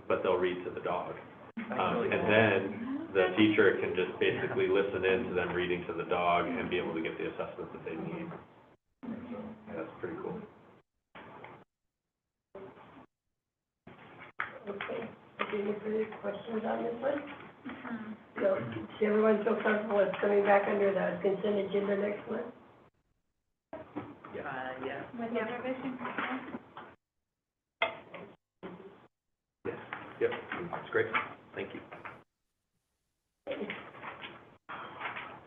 but they'll read to the dog. And then the teacher can just basically listen in to them reading to the dog and be able to get the assessment that they need. Yeah, that's pretty cool. Okay. Any further questions on this one? Mhm. So, does everyone feel comfortable with coming back under the consent agenda next month? Yeah. With the revision? Yes, yep, that's great, thank you.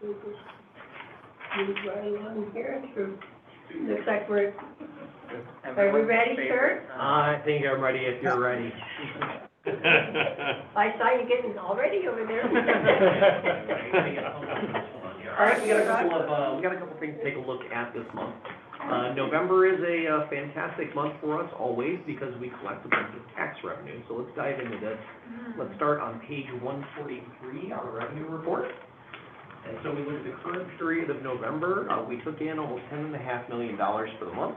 We'll just move right along here through, looks like are we ready, sir? I think I'm ready if you're ready. I saw you getting all ready over there. All right, we got a couple things to take a look at this month. November is a fantastic month for us always because we collect a bunch of tax revenue. So let's dive into this. Let's start on page 143 on the revenue report. And so we look at the current period of November. We took in almost $10.5 million for the month.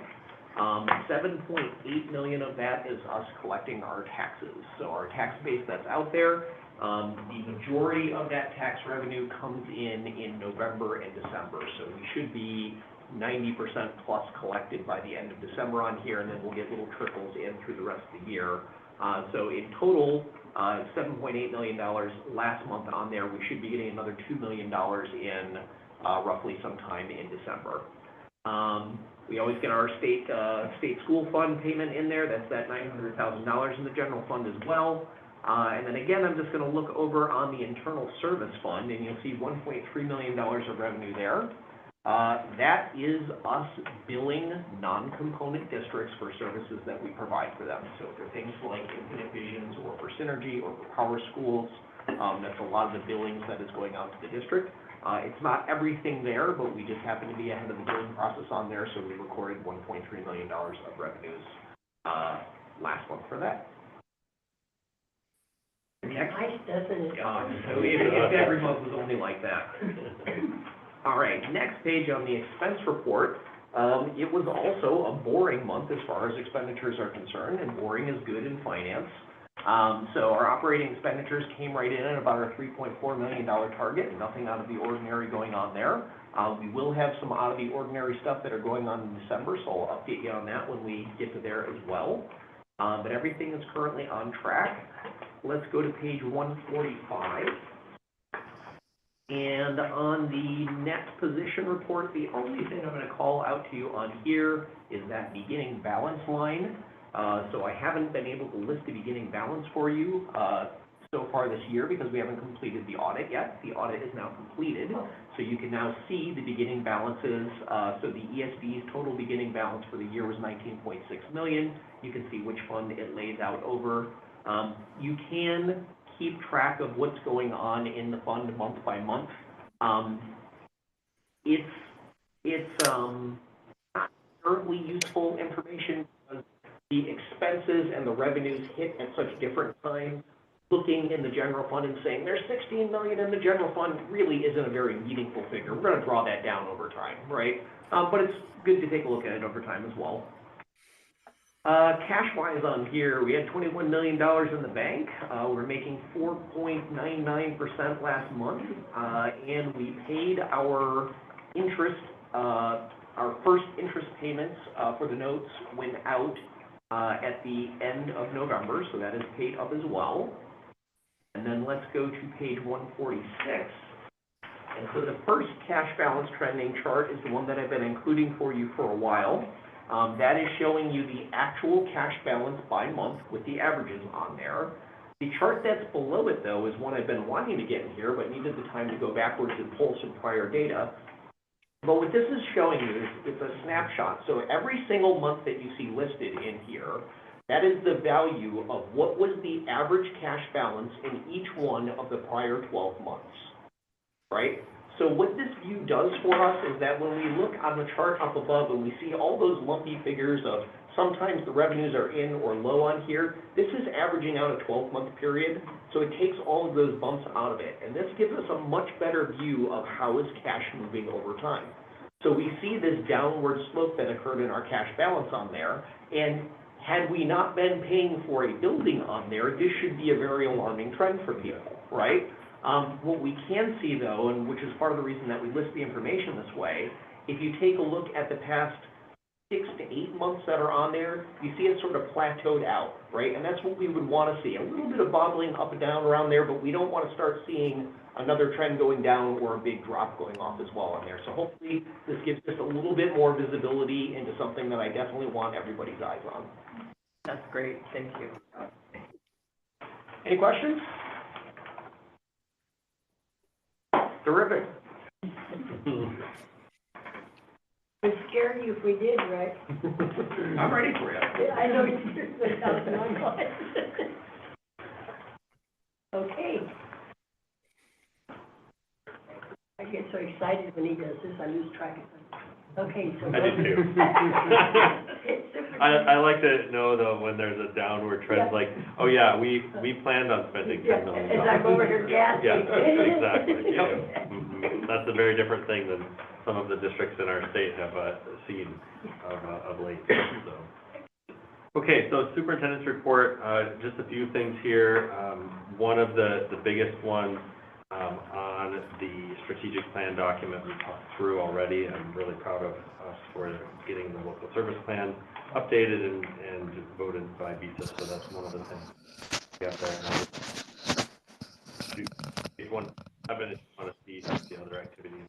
7.8 million of that is us collecting our taxes. So our tax base that's out there, the majority of that tax revenue comes in November and December. So we should be 90% plus collected by the end of December on here, and then we'll get little trickles in through the rest of the year. So in total, $7.8 million last month on there. We should be getting another $2 million in roughly sometime in December. We always get our state school fund payment in there. That's that $900,000 in the general fund as well. And then again, I'm just going to look over on the internal service fund, and you'll see $1.3 million of revenue there. That is us billing non-component districts for services that we provide for them. So for things like Infinite Visions or for Synergy or for Power Schools, that's a lot of the billings that is going out to the district. It's not everything there, but we just happen to be ahead of the billing process on there, so we recorded $1.3 million of revenues last month for that. Next. Nice, doesn't it? So if every month was only like that. All right, next page on the expense report. It was also a boring month as far as expenditures are concerned, and boring is good in finance. So our operating expenditures came right in at about our $3.4 million target, nothing out of the ordinary going on there. We will have some out of the ordinary stuff that are going on in December, so I'll update you on that when we get to there as well. But everything is currently on track. Let's go to page 145. And on the net position report, the only thing I'm going to call out to you on here is that beginning balance line. So I haven't been able to list the beginning balance for you so far this year because we haven't completed the audit yet. The audit is now completed, so you can now see the beginning balances. So the ESD's total beginning balance for the year was $19.6 million. You can see which fund it lays out over. You can keep track of what's going on in the fund month by month. It's not terribly useful information because the expenses and the revenues hit at such different times. Looking in the general fund and saying there's $16 million in the general fund really isn't a very meaningful figure. We're going to draw that down over time, right? But it's good to take a look at it over time as well. Cash-wise on here, we had $21 million in the bank. We're making 4.99% last month, and we paid our interest, our first interest payments for the notes went out at the end of November, so that is paid up as well. And then let's go to page 146. And so the first cash balance trending chart is the one that I've been including for you for a while. That is showing you the actual cash balance by month with the averages on there. The chart that's below it, though, is one I've been wanting to get in here, but needed the time to go backwards and pull some prior data. But what this is showing you is it's a snapshot. So every single month that you see listed in here, that is the value of what was the average cash balance in each one of the prior 12 months, right? So what this view does for us is that when we look on the chart up above and we see all those lumpy figures of sometimes the revenues are in or low on here, this is averaging out a 12-month period, so it takes all of those bumps out of it. And this gives us a much better view of how is cash moving over time. So we see this downward slope that occurred in our cash balance on there, and had we not been paying for a building on there, this should be a very alarming trend for people, right? What we can see, though, and which is part of the reason that we list the information this way, if you take a look at the past 6 to 8 months that are on there, you see it sort of plateaued out, right? And that's what we would want to see. A little bit of bobbling up and down around there, but we don't want to start seeing another trend going down or a big drop going off as well on there. So hopefully this gives us a little bit more visibility into something that I definitely want everybody's eyes on. That's great, thank you. Any questions? Terrific. I'd scare you if we did, right? I'm ready for you. I know you're without an online. Okay. I get so excited when he does this, I lose track of time. Okay, so. I do too. I like to know though when there's a downward trend, Yeah. like, oh yeah, we planned on spending $10 million. As I'm over here gasping. Yeah, exactly. Yeah. Mhm. That's a very different thing than some of the districts in our state have seen of late, so. Okay, so superintendent's report, just a few things here. One of the biggest ones on the strategic plan document we talked through already. I'm really proud of us for getting the local service plan updated and voted by BETA, so that's one of the things we got there. If one, I bet if you want to see the other activities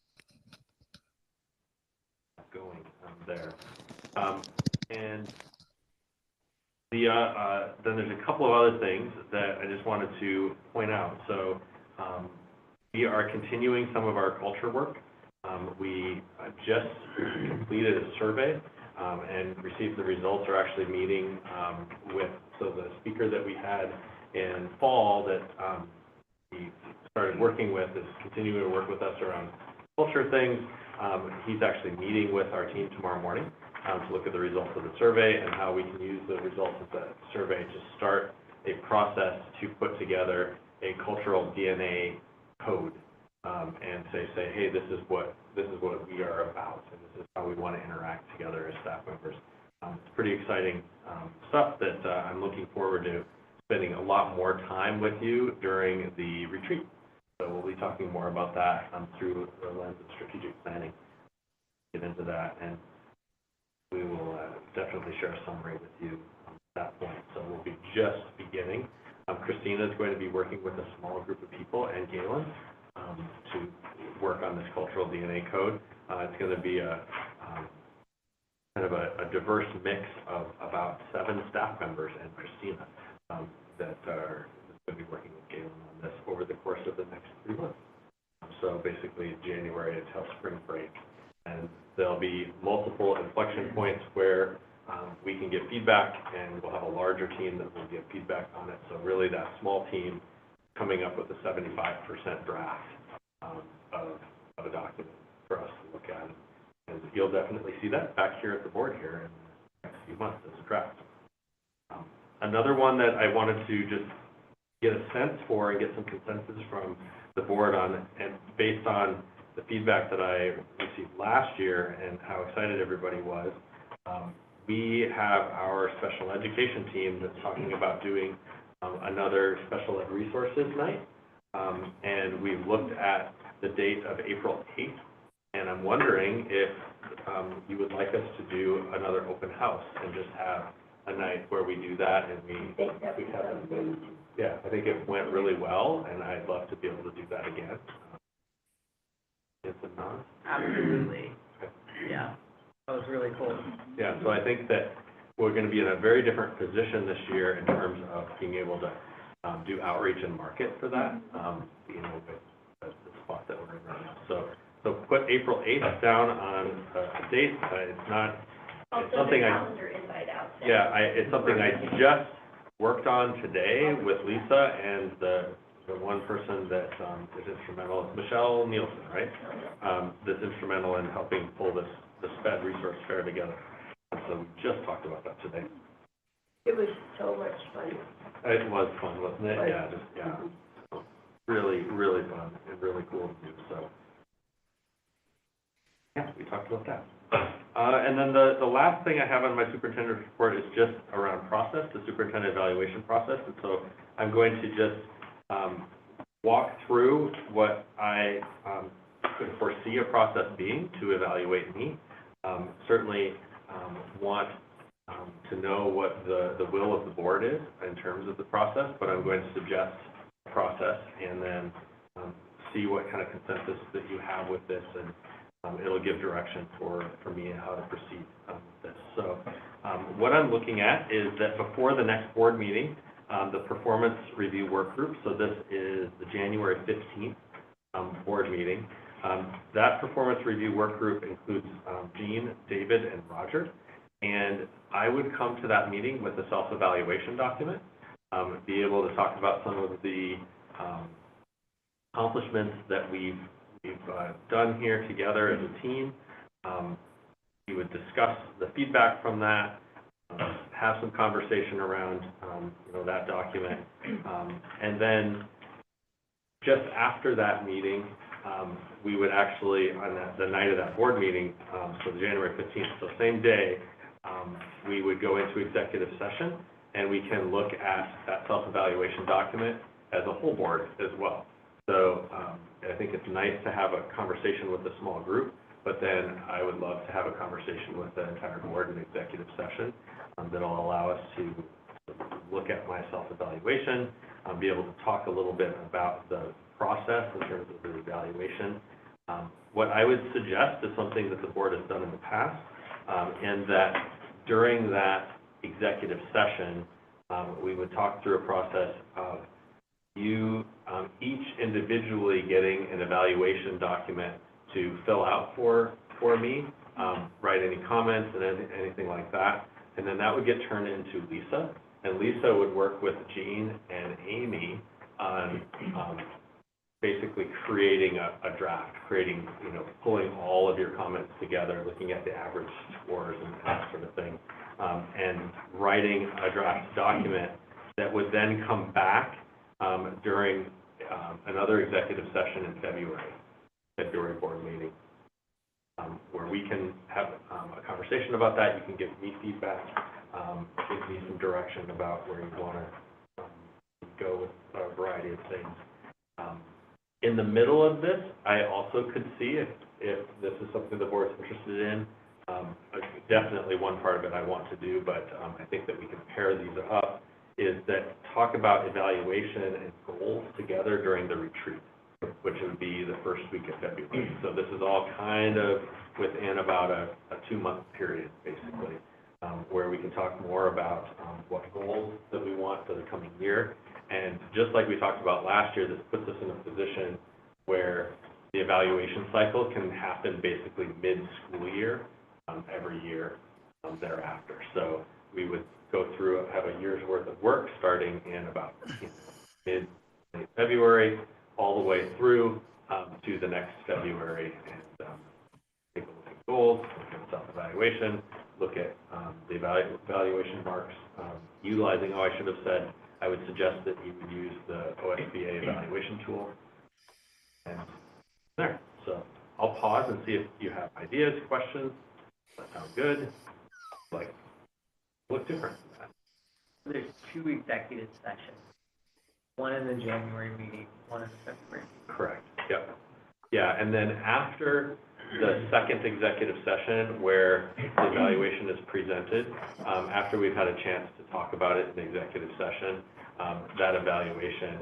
going there. And the then there's a couple of other things that I just wanted to point out. So we are continuing some of our culture work. We just completed a survey and received the results. Are actually meeting so the speaker that we had in fall that he started working with is continuing to work with us around culture things. He's actually meeting with our team tomorrow morning to look at the results of the survey and how we can use the results of the survey to start a process to put together a cultural DNA code and say, hey, this is what we are about, and this is how we want to interact together as staff members. It's pretty exciting stuff that I'm looking forward to spending a lot more time with you during the retreat. So we'll be talking more about that through the lens of strategic planning. Get into that, and we will definitely share a summary with you at that point. So we'll be just beginning. Christina is going to be working with a small group of people, and Galen, to work on this cultural DNA code. It's going to be a kind of a diverse mix of about 7 staff members and Christina that are going to be working with Galen on this over the course of the next 3 months. So basically January until spring break. And there'll be multiple inflection points where we can get feedback, and we'll have a larger team that will give feedback on it. So really that small team coming up with a 75% draft of a document for us to look at. And you'll definitely see that back here at the board here in the next few months as a draft. Another one that I wanted to just get a sense for and get some consensus from the board on, and based on the feedback that I received last year and how excited everybody was, we have our special education team that's talking about doing another special ed resources night. And we've looked at the date of April 8th, and I'm wondering if you would like us to do another open house and just have a night where we do that, and we have them. Yeah, I think it went really well, and I'd love to be able to do that again. Yes and no? Absolutely. Okay. Yeah, that was really cool. Yeah, so I think that we're going to be in a very different position this year in terms of being able to do outreach and market for that, with the spot that we're in right now. So put April 8th down on a date. It's something it's something I just worked on today with Lisa and the one person that is instrumental. It's Michelle Nielsen, right? That's instrumental in helping pull this SPED resource fair together. So we just talked about that today. It was so much fun. It was fun, wasn't it? Yeah, really, really fun and really cool to do. So yeah, we talked about that. And then the last thing I have on my superintendent report is just around process, the superintendent evaluation process. And so I'm going to just walk through what I could foresee a process being to evaluate me. Certainly want to know what the will of the board is in terms of the process, but I'm going to suggest a process and then see what kind of consensus that you have with this, and it'll give direction for me and how to proceed with this. So what I'm looking at is that before the next board meeting, the performance review work group, so this is the January 15th board meeting. That performance review work group includes Jean, David, and Roger. And I would come to that meeting with a self-evaluation document, be able to talk about some of the accomplishments that we've done here together as a team. We would discuss the feedback from that, have some conversation around that document, and then just after that meeting, we would actually, on the night of that board meeting, so the January 15th, so same day, we would go into executive session, and we can look at that self-evaluation document as a whole board as well. So I think it's nice to have a conversation with a small group, but then I would love to have a conversation with the entire board in executive session that'll allow us to look at my self-evaluation, be able to talk a little bit about the process in terms of the evaluation. What I would suggest is something that the board has done in the past, and that during that executive session, we would talk through a process of you each individually getting an evaluation document to fill out for me, write any comments and anything like that. And then that would get turned into Lisa, and Lisa would work with Jean and Amy on basically creating a draft, pulling all of your comments together, looking at the average scores and that sort of thing, and writing a draft document that would then come back during another executive session in February board meeting, where we can have a conversation about that. You can give me feedback, give me some direction about where you want to go with a variety of things. In the middle of this, I also could see if this is something the board's interested in. Definitely one part of it I want to do, but I think that we can pair these up, is that talk about evaluation and goals together during the retreat, which would be the first week of February. So this is all kind of within about a 2-month period, basically, where we can talk more about what goals that we want for the coming year. And just like we talked about last year, this puts us in a position where the evaluation cycle can happen basically mid-school year, every year thereafter. So we would go through, have a year's worth of work starting in about mid-late February, all the way through to the next February, and take a look at goals, look at self-evaluation, look at the evaluation marks, utilizing, I would suggest that you would use the OSBA evaluation tool. And there. So I'll pause and see if you have ideas, questions. That sound good? Like, look different than that. There's 2 executive sessions, one in the January meeting, one in the February. Correct. Yep. Yeah, and then after the second executive session where the evaluation is presented, after we've had a chance to talk about it in the executive session, that evaluation,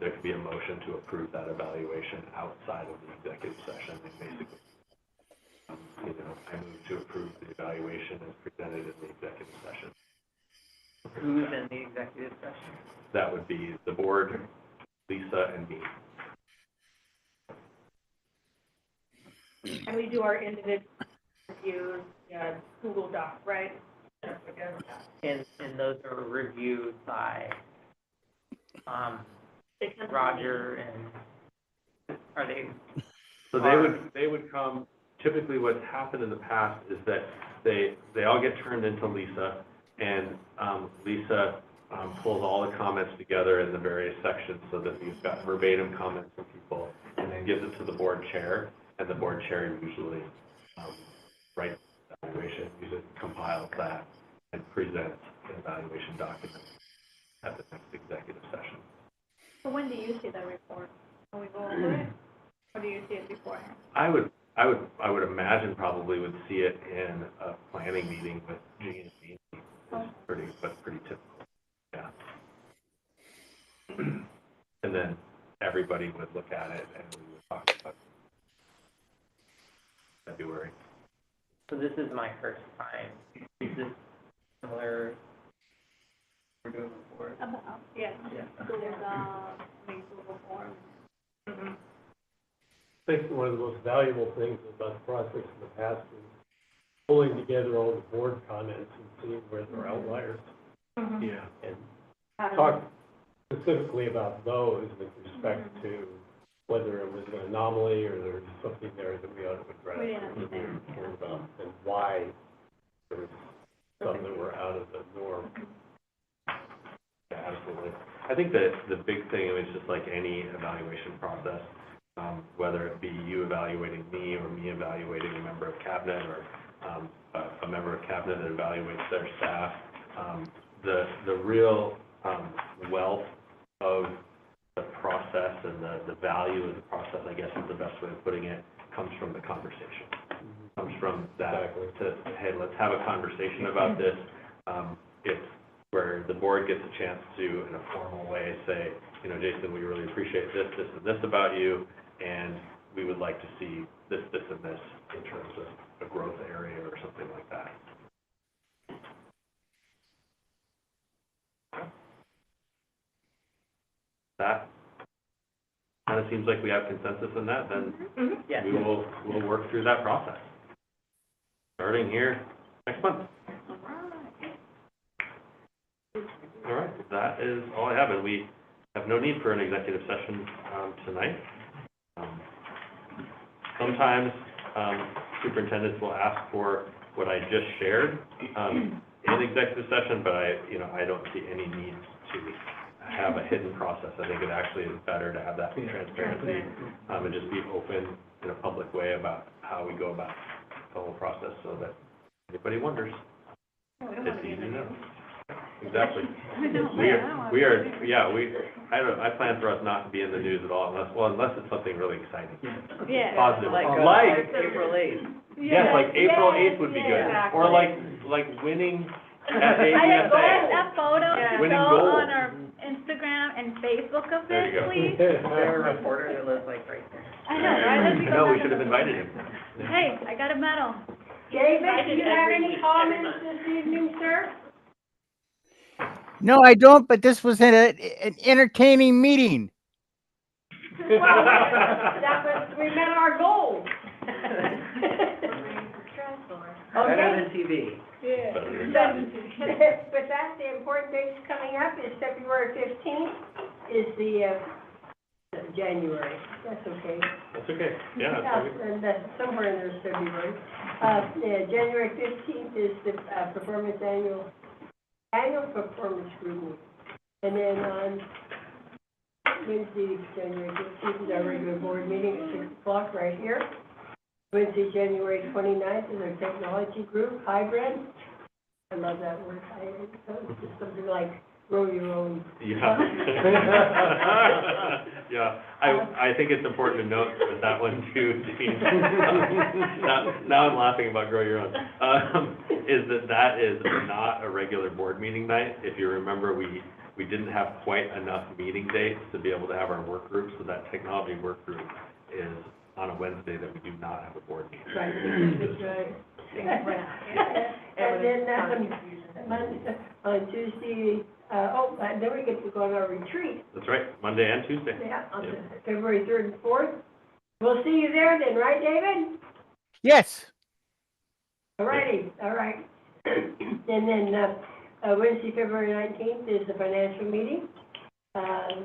there could be a motion to approve that evaluation outside of the executive session. And basically, I move to approve the evaluation as presented in the executive session. Who's in the executive session? That would be the board, Lisa, and me. And we do our individual reviews, Google Doc, right? And those are reviewed by Roger, and are they? So they would come. Typically, what's happened in the past is that they all get turned into Lisa, and Lisa pulls all the comments together in the various sections so that you've got verbatim comments from people, and then gives it to the board chair, and the board chair usually writes the evaluation, usually compiles that, and presents an evaluation document at the next executive session. So when do you see that report? Can we go over it? Or do you see it beforehand? I would imagine probably would see it in a planning meeting with Jean and me. It's pretty typical. Yeah. And then everybody would look at it and we would talk about it in February. So this is my first time. Is this similar we're doing before? Yes. Google Docs, Google Forms. Mm-hmm. I think one of the most valuable things about the process in the past is pulling together all the board comments and seeing where there are outliers. Mm-hmm. Yeah. And talk specifically about those with respect to whether it was an anomaly or there's something there that we ought to address. We didn't understand. And why there was some that were out of the norm. Yeah, absolutely. I think that the big thing is just like any evaluation process, whether it be you evaluating me or me evaluating a member of cabinet or a member of cabinet that evaluates their staff, the real wealth of the process and the value of the process, I guess is the best way of putting it, comes from the conversation. Comes from that to, hey, let's have a conversation about this. It's where the board gets a chance to, in a formal way, say, Jason, we really appreciate this, this, and this about you, and we would like to see this, this, and this in terms of a growth area or something like that. That kind of it seems like we have consensus in that, then Yeah. we'll work through that process. Starting here next month. All right, that is all I have, and we have no need for an executive session tonight. Sometimes superintendents will ask for what I just shared in executive session, but I don't see any need to have a hidden process. I think it actually is better to have that transparency and just be open in a public way about how we go about the whole process, so that anybody wonders, it's easy to know. Exactly. I plan for us not to be in the news at all unless it's something really exciting. Yeah. Positive. Like April 8th. Yes, like April 8th would be good. Exactly. Or like winning at I have ABSA. that photo to Winning go gold. on our Instagram and Facebook of There you this, go. please. They're a reporter that lives like right there. I know, right? Let's go No, we back should have on- invited him. Hey, I got a medal. David, do you have any comments this evening, sir? No, I don't, but this was an entertaining meeting. Well, that was, we met our goal. Better than TV. Yeah. Better than But that's the important dates coming up is February 15th is the, January, that's okay. That's okay, yeah, that's all good. And somewhere in there's February. January 15th is the performance annual performance review. And then on Wednesday, January 15th is our regular board meeting at 6 o'clock right here. Wednesday, January 29th is our technology group, hybrid. I love that word, hybrid. It's just something like grow your own. Yeah. Yeah, I think it's important to note that one too, Dean. Now I'm laughing about grow your own. Is that is not a regular board meeting night. If you remember, we didn't have quite enough meeting dates to be able to have our work group, so that technology work group is on a Wednesday that we do not have a board meeting. Right, that's right. And then, Monday, on Tuesday, then we get to go on our retreat. That's right, Monday and Tuesday. Yeah, on Yep. February 3rd and 4th. We'll see you there then, right, David? Yes. All righty, all right. And then, Wednesday, February 19th is the financial meeting.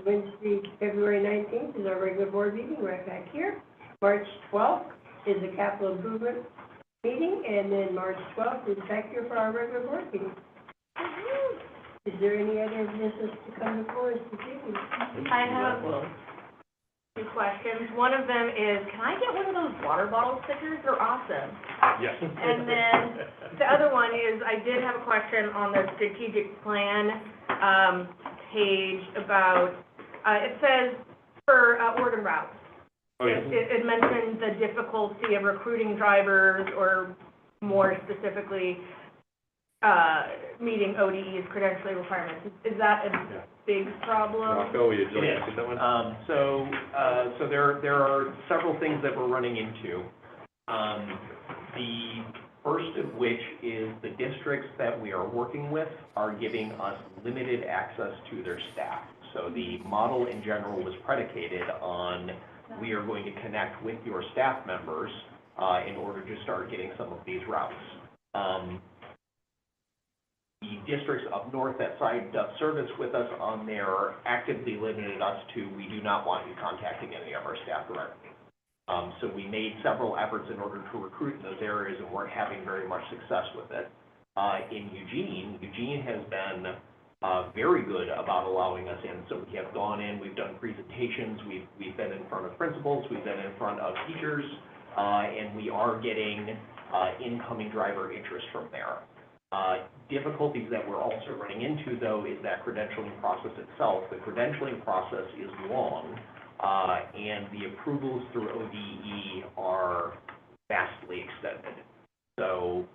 Wednesday, February 19th is our regular board meeting right back here. March 12th is the capital improvement meeting, and then March 12th is back here for our regular board meeting. Is there any other business to come before us this evening? I have two questions. One of them is, can I get one of those water bottle stickers? They're awesome. Yes. And then the other one is, I did have a question on the strategic plan page about, it says for Oregon routes. Oh, yes. It mentioned the difficulty of recruiting drivers, or more specifically, meeting ODE's credentialing requirements. Is that a big problem? Rocco, will you It is. take that one? So there are several things that we're running into. The first of which is the districts that we are working with are giving us limited access to their staff. So the model in general was predicated on, we are going to connect with your staff members in order to start getting some of these routes. The districts up north that signed up service with us on there actively limited us to, we do not want you contacting any of our staff directly. So we made several efforts in order to recruit in those areas and weren't having very much success with it. In Eugene has been very good about allowing us in. So we have gone in, we've done presentations, we've been in front of principals, we've been in front of teachers, and we are getting incoming driver interest from there. Difficulties that we're also running into, though, is that credentialing process itself. The credentialing process is long, and the approvals through ODE are vastly extended. So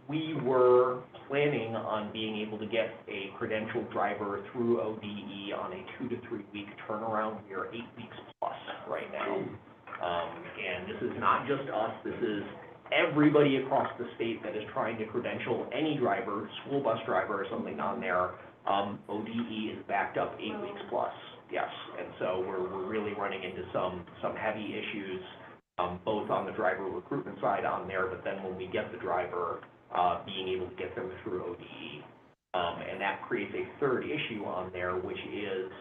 we were planning on being able to get a credentialed driver through ODE on a 2 to 3 week turnaround. We are 8 weeks plus right now. And this is not just us, this is everybody across the state that is trying to credential any driver, school bus driver or something on there. ODE is backed up 8 weeks plus. yes. And so we're really running into some heavy issues, both on the driver recruitment side on there, but then when we get the driver, being able to get them through ODE. And that creates a third issue on there, which is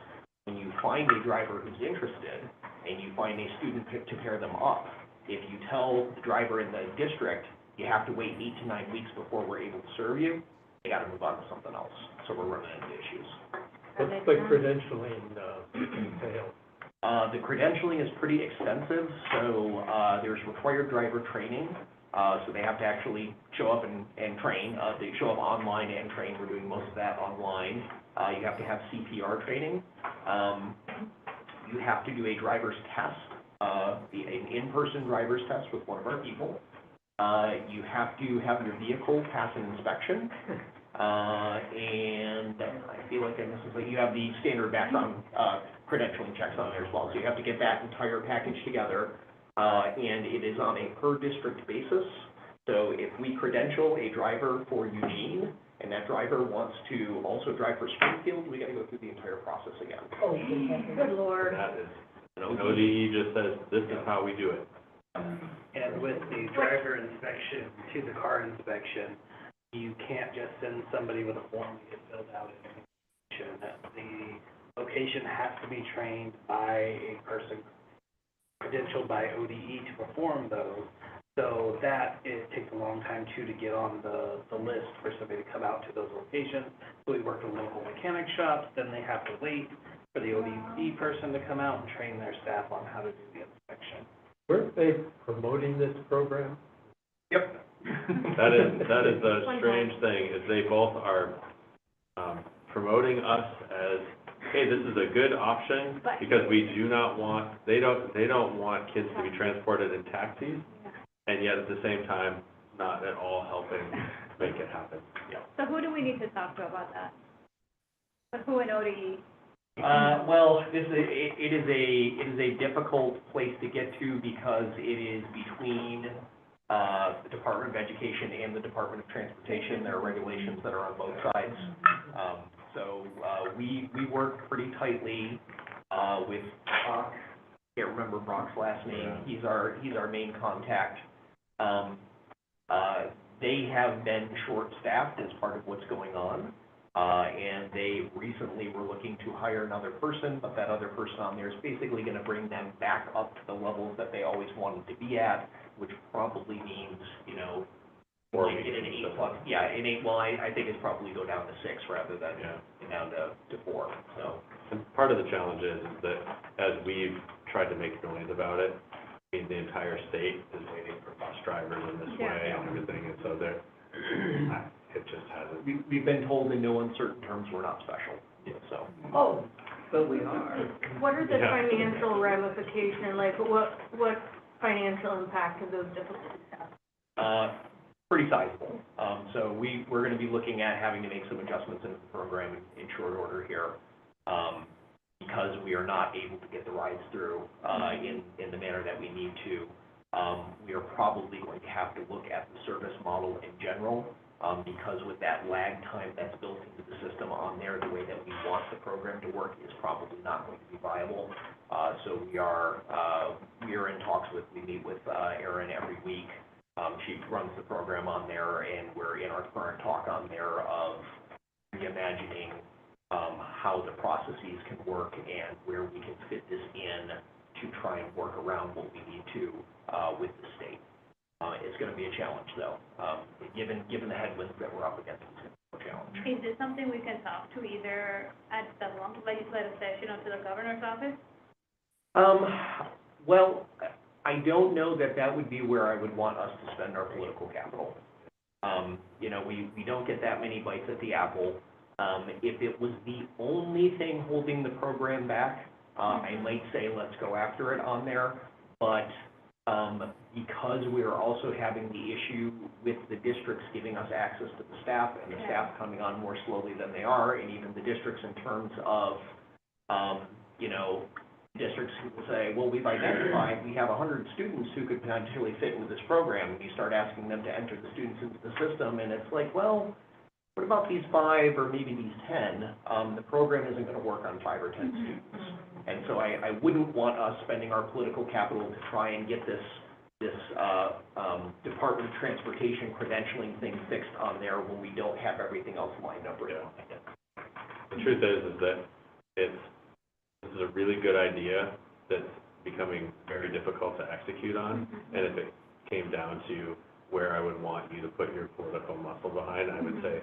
when you find a driver who's interested and you find a student to pair them up, if you tell the driver in the district, you have to wait 8 to 9 weeks before we're able to serve you, they gotta move on to something else. So we're running into issues. What's the credentialing entail? The credentialing is pretty extensive, so there's required driver training. So they have to actually show up and train. They show up online and train. We're doing most of that online. You have to have CPR training. You have to do a driver's test, an in-person driver's test with one of our people. You have to have your vehicle pass an inspection. And I feel like I missed something. You have the standard background credentialing checks on there as well. So you have to get that entire package together. And it is on a per district basis. So if we credential a driver for Eugene and that driver wants to also drive for Springfield, we gotta go through the entire process again. Oh, good Lord. That is, ODE just says, this is how we do it. And with the driver inspection to the car inspection, you can't just send somebody with a form to get filled out. The location has to be trained by a person credentialed by ODE to perform those. So that it takes a long time too to get on the list for somebody to come out to those locations. So we work with local mechanic shops, then they have to wait for the ODE person to come out and train their staff on how to do the inspection. Weren't they promoting this program? Yep. That is the strange thing, is they both are promoting us as, hey, this is a good option, because we do not want, they don't want kids to be transported in taxis, and yet at the same time, not at all helping make it happen. Yeah. So who do we need to talk to about that? But who in ODE? Well, it is a difficult place to get to because it is between the Department of Education and the Department of Transportation. There are regulations that are on both sides. So we work pretty tightly with Brock. I can't remember Brock's last name. He's our main contact. They have been short-staffed as part of what's going on. And they recently were looking to hire another person, but that other person on there is basically going to bring them back up to the levels that they always wanted to be at, which probably means, like in an 8+. Yeah, an 8. Well, I think it's probably go down to 6 rather than down to 4. So, and part of the challenge is that as we've tried to make noise about it, I mean, the entire state is waiting for bus drivers in this way and everything, and so it just hasn't. we've been told in no uncertain terms we're not special. So. Oh, But we are. What are the Yeah. financial ramifications, like what financial impact of those difficulties have? Pretty sizable. So we're going to be looking at having to make some adjustments in the program in short order here, because we are not able to get the rides through in the manner that we need to. We are probably going to have to look at the service model in general, because with that lag time that's built into the system on there, the way that we want the program to work is probably not going to be viable. So we are in talks we meet with Erin every week. She runs the program on there, and we're in our current talk on there of reimagining how the processes can work and where we can fit this in to try and work around what we need to with the state. It's going to be a challenge, though. Given the headwinds that we're up against, it's going to be a challenge. Is this something we can talk to either at the legislative session or to the governor's office? Well, I don't know that would be where I would want us to spend our political capital. We don't get that many bites at the apple. If it was the only thing holding the program back, I might say let's go after it on there. But because we are also having the issue with the districts giving us access to the staff and the staff coming on more slowly than they are, and even the districts in terms of, districts who say, well, we've identified we have 100 students who could potentially fit with this program, and you start asking them to enter the students into the system, and it's like, well, what about these 5 or maybe these 10? The program isn't gonna work on 5 or 10 students. And so I wouldn't want us spending our political capital to try and get this Department of Transportation credentialing thing fixed on there when we don't have everything else lined up right now. The truth is that this is a really good idea that's becoming very difficult to execute on. And if it came down to where I would want you to put your political muscle behind, I would say,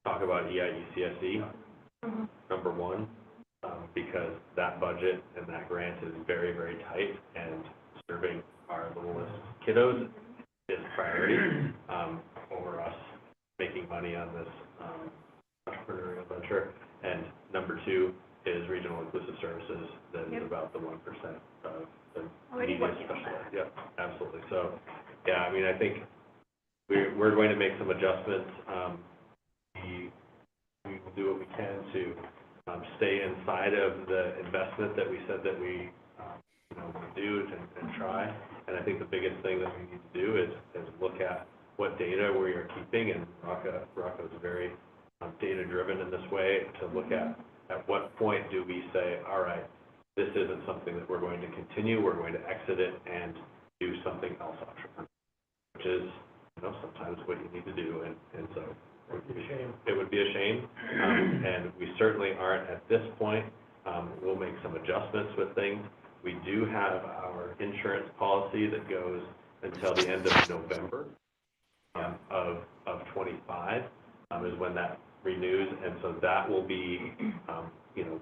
talk about EIECSE, number one, because that budget and that grant is very, very tight, and serving our littlest kiddos is priority over us making money on this entrepreneurial venture. And number two is regional inclusive services, that is about the 1% of the media specialist. Yep, absolutely. So, yeah, I mean, I think we're going to make some adjustments. We will do what we can to stay inside of the investment that we said that we will do and try. And I think the biggest thing that we need to do is look at what data we are keeping, and Rocco is very data-driven in this way, to look at what point do we say, all right, this isn't something that we're going to continue, we're going to exit it and do something else option, which is, sometimes what you need to do. And so it would be a shame. And we certainly aren't at this point. We'll make some adjustments with things. We do have our insurance policy that goes until the end of November of 25 is when that renews. And so that will be,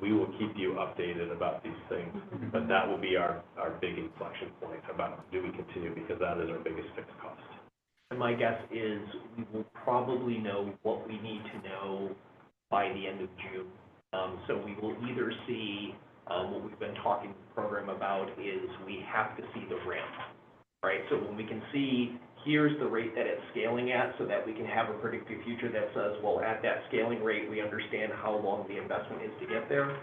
we will keep you updated about these things, but that will be our big inflection point about, do we continue, because that is our biggest fixed cost. And my guess is we will probably know what we need to know by the end of June. So we will either see, what we've been talking to the program about is we have to see the ramp, right? So when we can see, here's the rate that it's scaling at, so that we can have a predictive future that says, well, at that scaling rate, we understand how long the investment is to get there.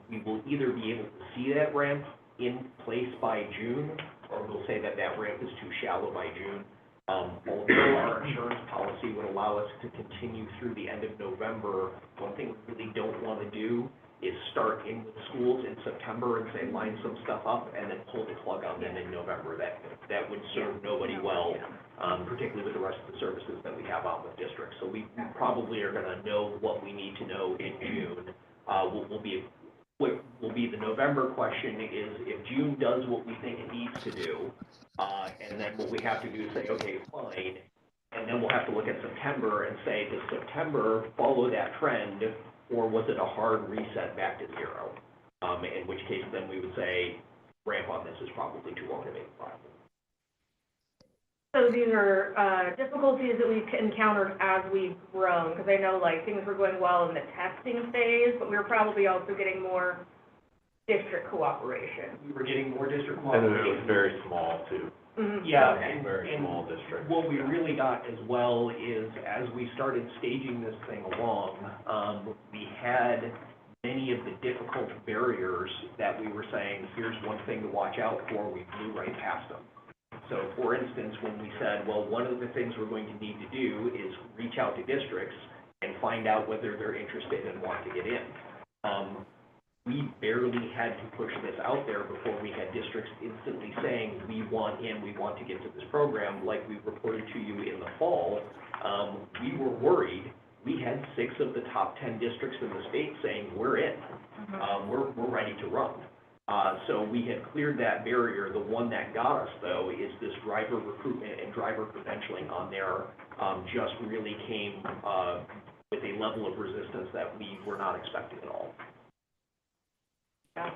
We will either be able to see that ramp in place by June, or we'll say that that ramp is too shallow by June. Although our insurance policy would allow us to continue through the end of November, one thing we really don't want to do is start in with schools in September and say, line some stuff up, and then pull the plug on them in November. That would serve nobody well, particularly with the rest of the services that we have out with districts. So we probably are going to know what we need to know in June. What will be the November question is, if June does what we think it needs to do, and then what we have to do is say, okay, fine, and then we'll have to look at September and say, does September follow that trend, or was it a hard reset back to zero? In which case, then we would say, ramp on this is probably too long to make viable. So these are difficulties that we've encountered as we've grown, because I know things were going well in the testing phase, but we were probably also getting more district cooperation. We were getting more district And cooperation. it was very small too. Yeah, Very small district. What we really got as well is, as we started staging this thing along, we had many of the difficult barriers that we were saying, here's one thing to watch out for, we blew right past them. So, for instance, when we said, well, one of the things we're going to need to do is reach out to districts and find out whether they're interested and want to get in. We barely had to push this out there before we had districts instantly saying, we want in, we want to get to this program, like we reported to you in the fall. We were worried. We had 6 of the top 10 districts in the state saying, we're in. We're ready to run. So we had cleared that barrier. The one that got us, though, is this driver recruitment and driver credentialing on there just really came with a level of resistance that we were not expecting at all. Yeah.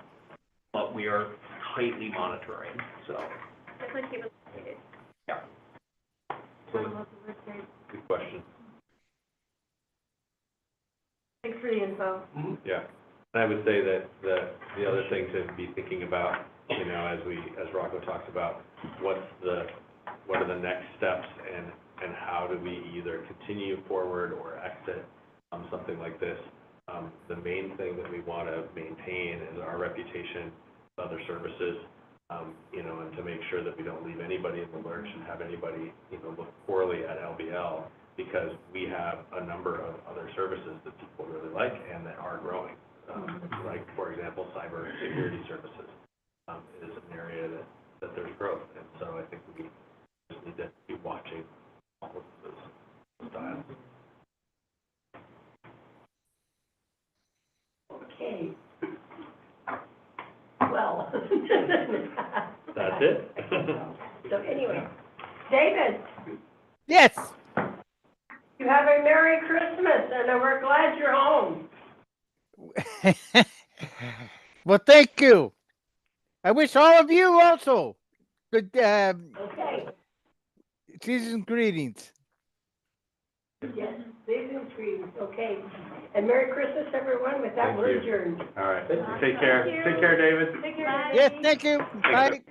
But we are tightly monitoring, so. Definitely keep us updated. Yeah. Good question. Thanks for the info. Yeah. And I would say that the other thing to be thinking about, as Rocco talks about, what are the next steps, and how do we either continue forward or exit something like this. The main thing that we want to maintain is our reputation with other services, and to make sure that we don't leave anybody in the lurch and have anybody, look poorly at LBL because we have a number of other services that people really like and that are growing. Like, for example, cybersecurity services is an area that there's growth. And so I think we just need to keep watching all of those styles. Okay. Well. That's it. So anyway, David, Yes. you have a Merry Christmas, and we're glad you're home. Well, thank you. I wish all of you also good Okay. season greetings. Yes, season's greetings, okay. And Merry Christmas, everyone. With that, Thank we're you. adjourned. All right. Take care. Thank you. Take care, David. Take care. Yes, thank you. Thank you. Bye.